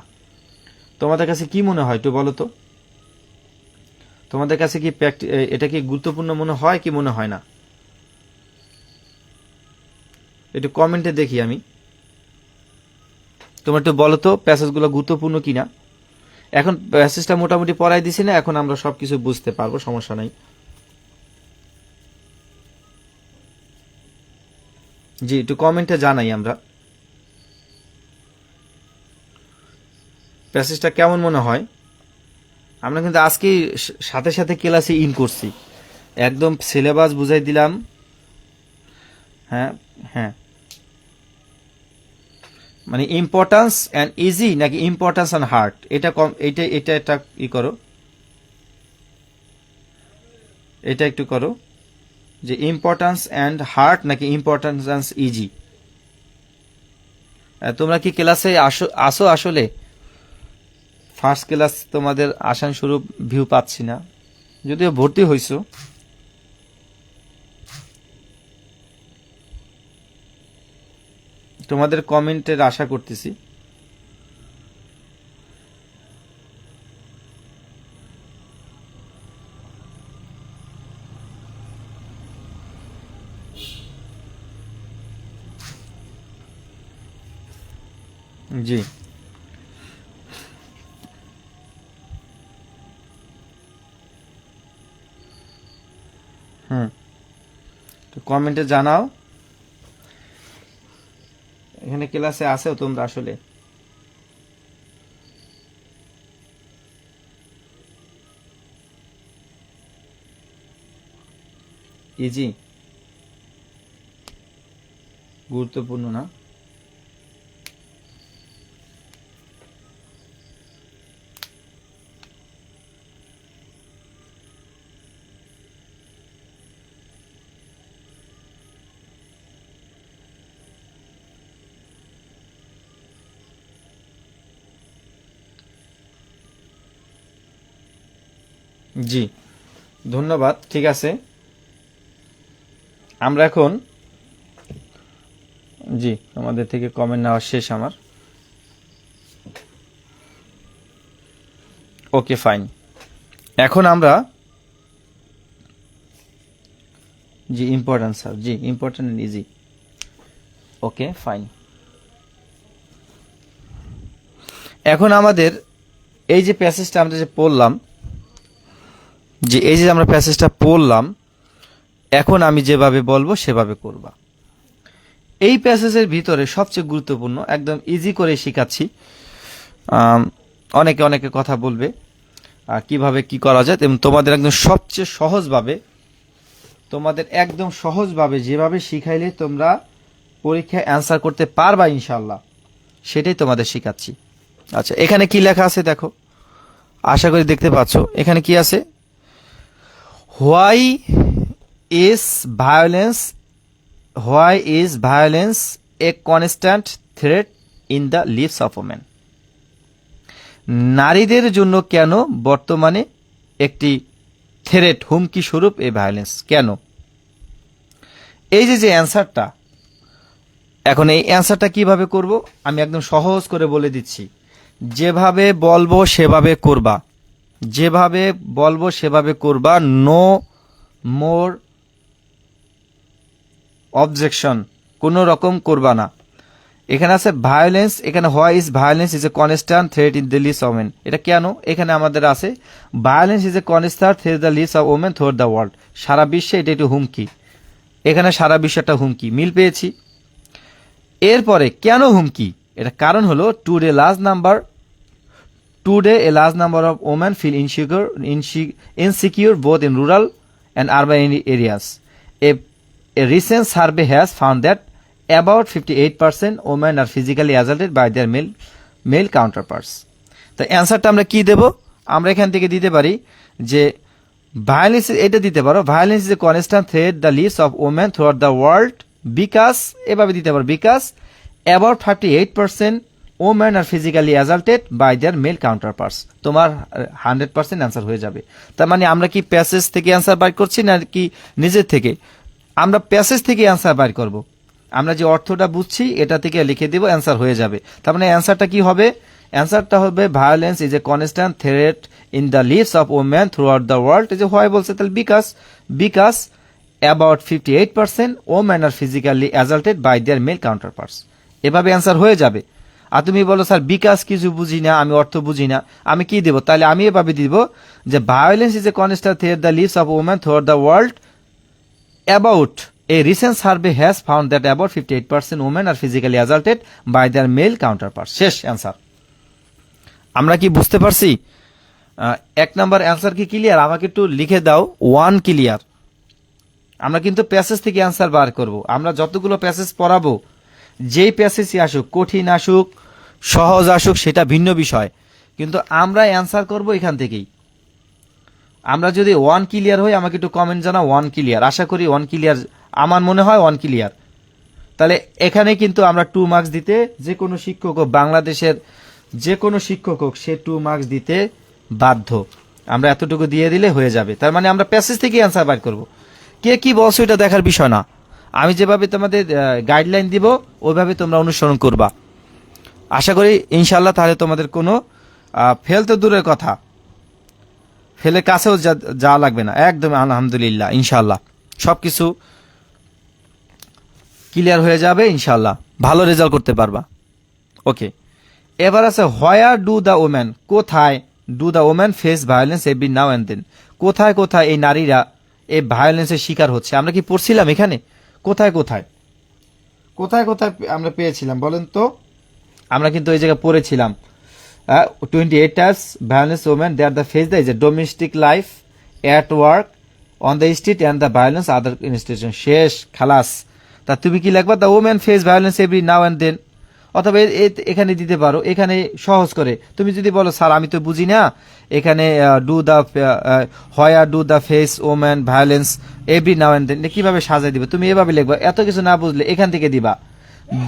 তোমাদের কাছে কি মনে হয় একটু বলো তো। তোমাদের কাছে কি এটা কি গুরুত্বপূর্ণ মনে হয় কি মনে হয় না? একটু কমেন্টে দেখি আমি। তোমরা একটু বলো তো প্যাসেজগুলো গুরুত্বপূর্ণ কিনা। এখন প্যাসেজটা মোটামুটি পড়াই দিছি না, এখন আমরা সবকিছু বুঝতে পারবো, সমস্যা নাই। জি, একটু কমেন্টে জানাই আমরা প্যাসেজটা কেমন মনে হয়। আমরা কিন্তু আজকে সাথে সাথে ক্লাসে ইন করছি, একদম সিলেবাস বুঝাই দিলাম। হ্যাঁ হ্যাঁ, মানে ইম্পর্টেন্স অ্যান্ড ইজি নাকি ইম্পর্টেন্স অ্যান্ড হার্ট, এটা কম, এটা ই করো, এটা একটু করো যে ইম্পর্টেন্স অ্যান্ড হার্ট নাকি ইম্পর্টেন্স অ্যান্ড ইজি। তোমরা কি ক্লাসে আসো আসলে? ফার্স্ট ক্লাস তোমাদের আসান শুরু ভিউ পাচ্ছি না, যদিও ভর্তি হইছো। তোমাদের কমেন্টের আশা করতেছি। জি, হুম, তো কমেন্টে জানাও এখানে ক্লাসে আসেও তোমরা আসলে। ইজি গুরুত্বপূর্ণ না? জি, ধন্যবাদ। ঠিক আছে, আমরা এখন, জি, আমাদের থেকে কমেন্ট নেওয়া শেষ আমার। ওকে ফাইন, এখন আমরা, জি ইম্পর্টেন্ট স্যার, জি important and easy. Okay fine, এখন আমাদের এই যে প্যাসেজটা আমরা যে পড়লাম, যে এই যে আমরা প্যাসেজটা পড়লাম, এখন আমি যেভাবে বলবো সেভাবে করবা। এই প্যাসেজের ভিতরে সবচেয়ে গুরুত্বপূর্ণ, একদম ইজি করে শেখাচ্ছি। অনেকে অনেকে কথা বলবে কিভাবে কি করা যায়, এবং তোমাদের একদম সবচেয়ে সহজভাবে, তোমাদের একদম সহজভাবে যেভাবে শিখাইলে তোমরা পরীক্ষায় অ্যান্সার করতে পারবা ইনশাল্লাহ, সেটাই তোমাদের শেখাচ্ছি। আচ্ছা, এখানে কি লেখা আছে দেখো, আশা করি দেখতে পাচ্ছ। এখানে কি আছে? Why is violence, why is violence a constant threat in the lives of women. নারীদের জন্য কেন বর্তমানে একটি থ্রেট, হুমকি স্বরূপ এই ভায়োলেন্স কেন? এই যে অ্যান্সারটা, এখন এই অ্যান্সারটা কিভাবে করব আমি একদম সহজ করে বলে দিচ্ছি। যেভাবে বলবো সেভাবে করবা, যেভাবে বলবো সেভাবে করবা, নো মোর অবজেকশন, কোনো রকম করবা না। এখানে আছে ভায়োলেন্স, এখানে why is violence is a constant threat in the lives of women, এটা কেন? এখানে আমাদের আছে violence is a constant threat the lives of women throughout the world, সারা বিশ্বে এটা একটু হুমকি। এখানে সারা বিশ্বে একটা হুমকি, মিল পেয়েছি। এরপরে কেন হুমকি, এটা কারণ হলো today a large number of women feel insecure both in rural and urban areas. A recent survey has found that about 58% women are physically assaulted by their male counterparts. তো অ্যান্সারটা আমরা কি দেব? আমরা এখান থেকে দিতে পারি যে ভায়োলেন্স, এটা দিতে পারো, violence is a constant threat the lives of women throughout the world because, এভাবে দিতে পারো, because about 58% women are physically assaulted by their male counterparts. তোমার 100% অ্যান্সার হয়ে যাবে। তার মানে আমরা কি প্যাসেজ থেকে অ্যান্সার বাইর করছি না কি নিজের থেকে? আমরা প্যাসেজ থেকে অ্যান্সার বাইর করব। আমরা যে অর্থটা বুঝছি এটা থেকে লিখে দেব, অ্যান্সার হয়ে যাবে। তার মানে অ্যান্সারটা কি হবে? অ্যান্সারটা হবে violence is a constant threat in the lives of women throughout the world. এই যে হোয়াই বলছে, তাহলে because about 58% women are physically assaulted by their male counterparts. এভাবে অ্যান্সার হয়ে যাবে। আর তুমি বলো স্যার বিকাশ কিছু বুঝি না, আমি অর্থ বুঝি না, আমি কি দেব? তাহলে আমি এভাবে দিব যে violence is a constant threat the lives of women throughout the world about a recent survey has found that about 58% women are physically assaulted by their male counterparts. শেষ অ্যান্সার। আমরা কি বুঝতে পারছি? এক নাম্বার অ্যান্সার কি clear? আমাকে একটু লিখে দাও 1 ক্লিয়ার। আমরা কিন্তু প্যাসেজ থেকে অ্যান্সার বার করব। আমরা যতগুলো প্যাসেজ পড়াবো, যেই প্যাসেজই আসুক, কঠিন আসুক সহজ আসুক সেটা ভিন্ন বিষয়, কিন্তু আমরা অ্যান্সার করব এখান থেকেই। আমরা যদি 1 ক্লিয়ার হই আমাকে একটু কমেন্ট জানাও 1 ক্লিয়ার। আশা করি 1 ক্লিয়ার, আমার মনে হয় 1 ক্লিয়ার। তাহলে এখানে কিন্তু আমরা 2 মার্কস দিতে, যে কোনো শিক্ষক হোক, বাংলাদেশের যে কোনো শিক্ষক হোক, সে 2 মার্কস দিতে বাধ্য। আমরা এতটুকু দিয়ে দিলে হয়ে যাবে। তার মানে আমরা প্যাসেজ থেকে অ্যান্সার বার করব। কে কি বলছো এটা দেখার বিষয় না, আমি যেভাবে তোমাদের গাইডলাইন দিব ওইভাবে তোমরা অনুসরণ করবা। আশা করি ইনশাল্লাহ তাহলে তোমাদের কোনো ফেল তো দূরের কথা, ফেলে কাছেও যাওয়া লাগবে না, একদম আলহামদুলিল্লাহ ইনশাল্লাহ সব কিছু ক্লিয়ার হয়ে যাবে ইনশাল্লাহ, ভালো রেজাল্ট করতে পারবা। ওকে, এবার আছে হোয়ার ডু দ্য ওমেন, কোথায় do the women face violence every now and then, কোথায় কোথায় এই নারীরা এই ভায়োলেন্সের শিকার হচ্ছে। আমরা কি পড়ছিলাম এখানে? কোথায় কোথায় কোথায় কোথায় আমরা পেয়েছিলাম বলেন তো? আমরা কিন্তু এই জায়গায় পড়েছিলাম 28 types violence women they are the face the is a domestic life, at work, on the street and the violence other institution. শেষ, খালাস। তা তুমি কি লিখবা? The women face violence every now and then, অথবা এখানে দিতে পারো, এখানে সহজ করে। তুমি যদি বলো স্যার আমি তো বুঝি না, এখানে do the where do the face women violence every now and then, কিভাবে সাজাই দিবে? তুমি এভাবে লিখবা, এত কিছু না বুঝলে এখান থেকে দিবা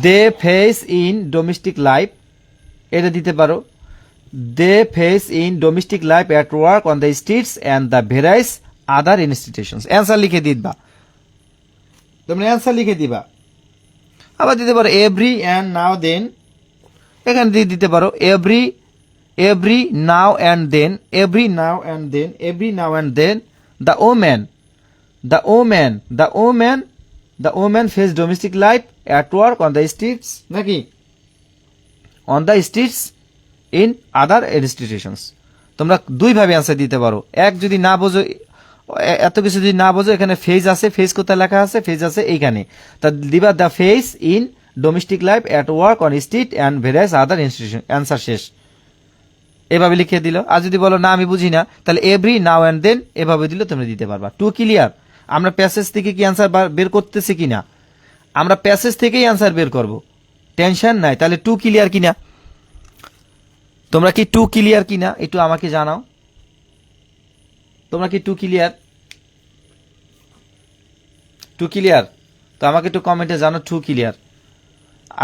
they face in domestic life, এটা দিতে পারো। They face in domestic life at work on the streets and the various other institutions. Answer লিখে দিবা, তোমরা অ্যান্সার লিখে দিবা। আবার দিতে পারো এভরি অ্যান্ড নাও দেন, এখানে দিয়ে দিতে পারো every now and then, every now and then, every now and then the woman face domestic life at work on the streets, নাকি on the streets in other institutions. তোমরা দুইভাবে answer দিতে পারো। এক, যদি না বোঝো, এত কিছু যদি না বোঝো, এখানে ফেজ আছে, ফেজ কোথায় লেখা আছে? ফেজ আছে এইখানে, তা দিবা the face in domestic life at work on street and various other institution. Answer শেষ, এভাবে লিখে দিল। আর যদি বলো না আমি বুঝি না, তাহলে এভরি নাও অ্যান্ড দেন এভাবে দিলে তোমরা দিতে পারবা। 2 ক্লিয়ার? আমরা প্যাসেজ থেকে কি অ্যান্সার বের করতেছি কিনা? আমরা প্যাসেজ থেকেই অ্যান্সার বের করব, টেনশন নাই। তাহলে 2 ক্লিয়ার কিনা? তোমরা কি 2 ক্লিয়ার কিনা একটু আমাকে জানাও। তোমরা কি 2 ক্লিয়ার? 2 ক্লিয়ার? তো আমাকে একটু কমেন্টে জানো 2 ক্লিয়ার।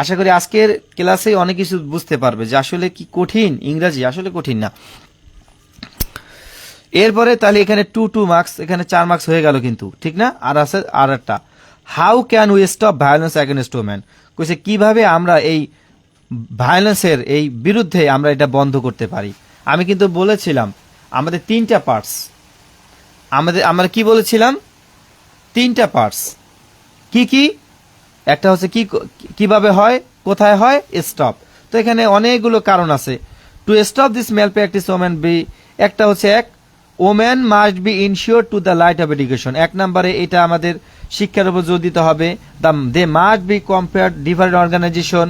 আশা করি আজকের ক্লাসে অনেক কিছু বুঝতে পারবে যে আসলে কি কঠিন ইংরাজি, আসলে কঠিন না। এরপরে তাহলে এখানে 2 মার্কস, এখানে 4 মার্কস হয়ে গেল কিন্তু, ঠিক না? আর আছে আর একটা, how can we stop violence against women, কইছে কিভাবে আমরা এই ভায়োলেন্সের এই বিরুদ্ধে আমরা এটা বন্ধ করতে পারি। আমি কিন্তু বলেছিলাম আমাদের 3টা পার্টস, আমরা কি বলেছিলাম? 3টা পার্টস। কি কি? একটা হচ্ছে কিভাবে হয়, কোথায় হয়, স্টপ। তো এখানে অনেকগুলো কারণ আছে। To stop this malpractice women be, একটা হচ্ছে women must be ensure to the light of education. 1 নম্বরে এটা আমাদের শিক্ষার উপর জোর দিতে হবে। They must be compare different organization,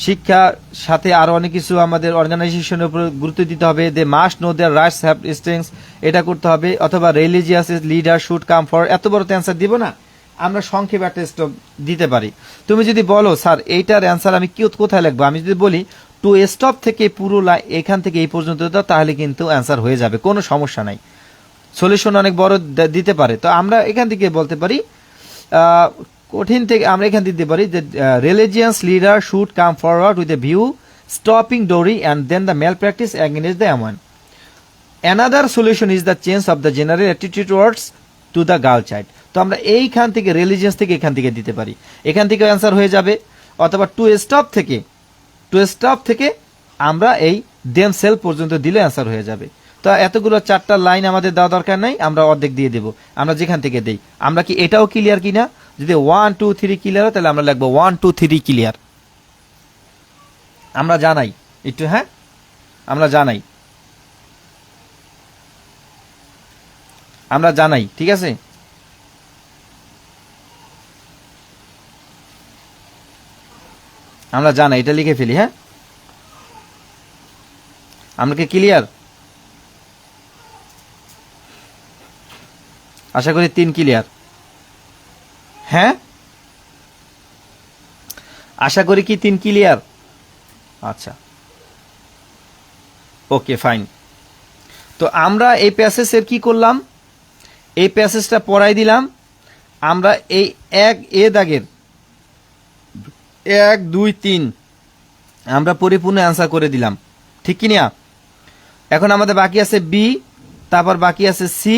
শিক্ষার সাথে আরো অনেক কিছু আমাদের অর্গানাইজেশনের উপর গুরুত্ব দিতে হবে। They must know their rights have strengths, এটা করতে হবে। অথবা religious leader should come for, এত বড় তো অ্যান্সার দিব না, আমরা সংক্ষেপে একটা স্টপ দিতে পারি। তুমি যদি বলো স্যার এইটার অ্যান্সার আমি কোথায় লিখবো, আমি যদি বলি টু স্টপ থেকে পুরো এখান থেকে এই পর্যন্ত দাও, তাহলে কিন্তু অ্যান্সার হয়ে যাবে, কোনো সমস্যা নাই। সলিউশন অনেক বড় দিতে পারে। তো আমরা এখান থেকে বলতে পারি, কঠিন থেকে আমরা এখান দিতে পারি যে religious leader should come forward with a view stopping dowry and then the malpractice against the women. Another solution is the change of the general attitude towards to the girl child. তো আমরা এইখান থেকে religious থেকে এখান থেকে দিতে পারি, এখান থেকে অ্যান্সার হয়ে যাবে। অথবা টু স্টপ থেকে আমরা এই দেম সেল পর্যন্ত দিলে অ্যান্সার হয়ে যাবে। তো এতগুলো 4টা লাইন আমাদের দেওয়া দরকার নাই, আমরা অর্ধেক দিয়ে দেব, আমরা যেখান থেকে দেই। আমরা কি এটাও ক্লিয়ার কিনা? যদি 1 2 3 ক্লিয়ার হয় তাহলে আমরা লিখবো 1 2 3 ক্লিয়ার। আমরা জানাই একটু, হ্যাঁ আমরা জানাই, আমরা জানাই, ঠিক আছে। আমরা জানাই, এটা লিখে ফেলি, হ্যাঁ আমরা কি ক্লিয়ার? আশা করি 3 ক্লিয়ার, হ্যাঁ আশা করি কি 3 ক্লিয়ার। আচ্ছা ওকে ফাইন। তো আমরা এই প্যাসেজের কি করলাম, এই প্যাসেজটা পড়াই দিলাম। আমরা এই দাগের 1 2 3 আমরা পরিপূর্ণ অ্যান্সার করে দিলাম, ঠিক কি না? এখন আমাদের বাকি আছে বি, তারপর বাকি আছে সি,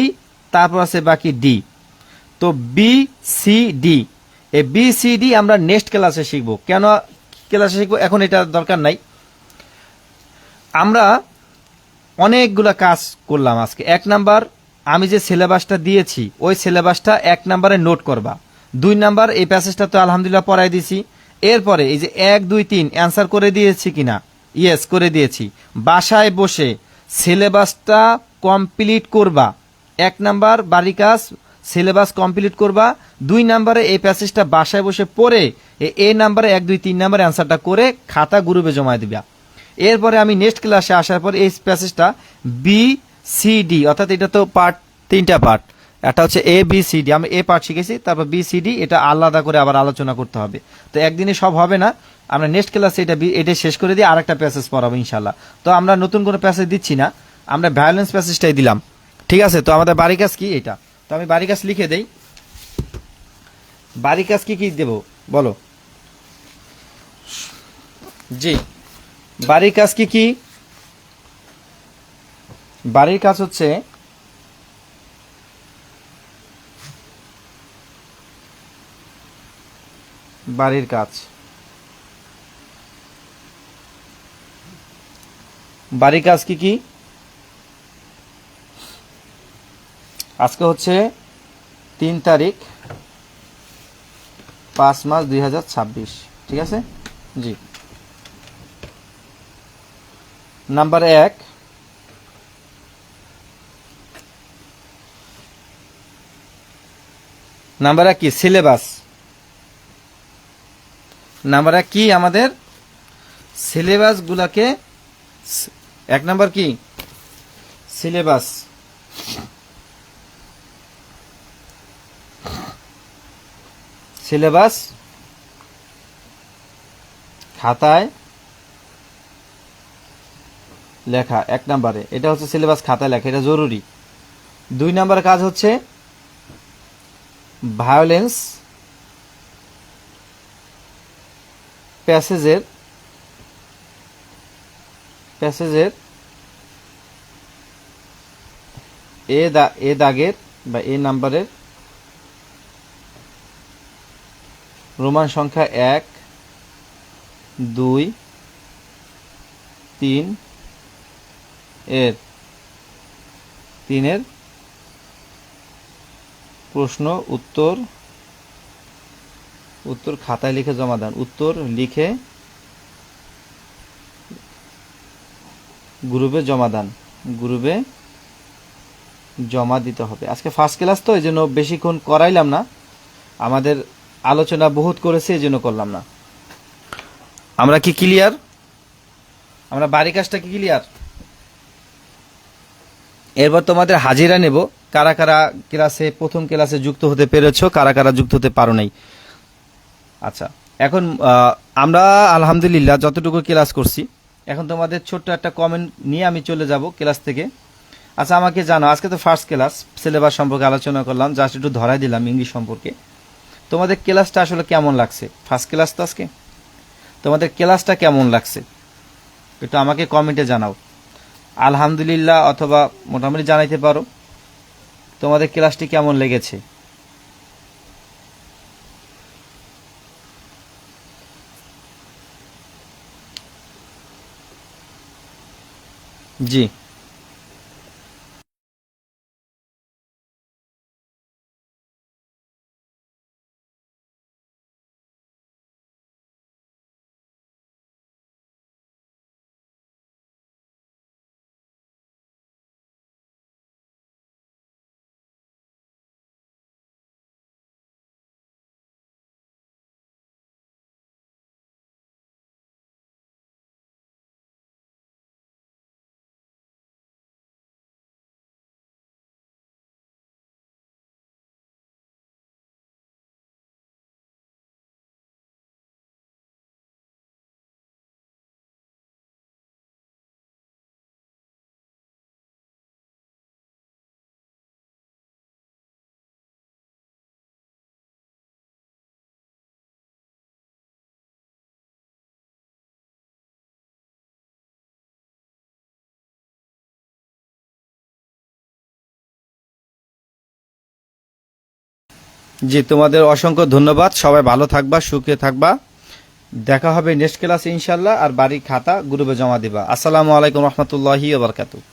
তারপর আছে বাকি ডি। তো বি সি ডি, এই বি সি ডি আমরা নেক্সট ক্লাসে শিখবো। কেন ক্লাসে শিখবো এখন এটা দরকার নাই। আমরা অনেকগুলা কাজ করলাম আজকে। 1 নাম্বার, আমি যে সিলেবাসটা দিয়েছি ওই সিলেবাসটা 1 নাম্বারে নোট করবা। 2 নাম্বার, এই প্যাসেজটা তো আলহামদুলিল্লাহ পড়াই দিছি। এরপরে এই যে 1 2 3 অ্যান্সার করে দিয়েছি কিনা, ইয়েস করে দিয়েছি। বাসায় বসে সিলেবাসটা কমপ্লিট করবা। 1 নাম্বার বাড়ি কাজ সিলেবাস কমপ্লিট করবা। 2 নাম্বারে এই প্যাসেজটা বাসায় বসে পড়ে এ নাম্বারে 1 2 3 নাম্বার অ্যান্সারটা করে খাতা গ্রুপে জমা দিবা। এরপরে আমি নেক্সট ক্লাসে আসার পর এই প্যাসেজটা বি সি ডি, অর্থাৎ এটা তো পার্ট 3টা পার্ট, একটা হচ্ছে এ বি সি ডি, আমি এ পার্ট শিখেছি, তারপর বি সি ডি এটা আলাদা করে আবার আলোচনা করতে হবে। তো একদিনে সব হবে না, আমরা নেক্সট ক্লাসে এটা শেষ করে দিয়ে আরেকটা প্যাসেজ পড়াবো ইনশাল্লাহ। তো আমরা নতুন কোনো প্যাসেজ দিচ্ছি না, আমরা ভায়োলেন্স প্যাসেজটাই দিলাম, ঠিক আছে। তো আমাদের বাড়ি কাজ কি এটা, তো আমি বাড়ি কাজ লিখে দেই। বাড়ি কাজ কি কি দেব বলো? জি, বাড়ির কাজ কি কি? বাড়ির কাজ হচ্ছে বাড়ির কাজ, বাড়ির কাজ কি কি? আজকে হচ্ছে 3 তারিখ 5 মাস 2026, ঠিক আছে। জি, নাম্বার 1, নাম্বার 1 কি সিলেবাস। নাম্বার 1 কি আমাদের সিলেবাস গুলাকে, 1 নাম্বার কি সিলেবাস। সিলেবাস খাতায় লেখা 1 নাম্বারে, এটা হচ্ছে সিলেবাস খাতায় লেখা, এটা জরুরি। 2 নাম্বার কাজ হচ্ছে ভায়োলেন্স প্যাসেজের এ দাগের বা এ নাম্বারের রোমান সংখ্যা 1 2 3 এর 3 প্রশ্ন উত্তর খাতায় লিখে জমা দেন। উত্তর লিখে গ্রুপে জমা দেন, গ্রুপে জমা দিতে হবে। আজকে ফার্স্ট ক্লাস তো এই জন্য বেশিক্ষণ করাইলাম না, আমাদের আলোচনা বহুত করেছে এই জন্য করলাম না। আমরা কি ক্লিয়ার? আমরা বাড়ি কাজটা কি ক্লিয়ার? এরপর তোমাদের হাজিরা নেব, কারা কারা ক্লাসে প্রথম ক্লাসে যুক্ত হতে পেরেছো, কারা কারা যুক্ত হতে পারো নাই। আচ্ছা, এখন আমরা আলহামদুলিল্লাহ যতটুকু ক্লাস করছি, এখন তোমাদের ছোট্ট একটা কমেন্ট নিয়ে আমি চলে যাব ক্লাস থেকে। আচ্ছা আমাকে জানো, আজকে তো ফার্স্ট ক্লাস, সিলেবাস সম্পর্কে আলোচনা করলাম, জাস্ট একটু ধরাই দিলাম ইংলিশ সম্পর্কে। তোমাদের ক্লাসটা আসলে কেমন লাগছে? ফার্স্ট ক্লাস তো আজকে, তোমাদের ক্লাসটা কেমন লাগছে একটু আমাকে কমেন্টে জানাও। আলহামদুলিল্লাহ অথবা মোটামুটি জানাইতে পারো তোমাদের ক্লাসটি কেমন লেগেছে। জি, জি, তোমাদের অসংখ্য ধন্যবাদ। সবাই ভালো থাকবা, সুখে থাকবা। দেখা হবে নেক্সট ক্লাসে ইনশাল্লাহ। আর বাড়ির খাতা গ্রুপে জমা দিবা। আসসালামু আলাইকুম রহমতুল্লাহি ওয়া বারাকাতুহু।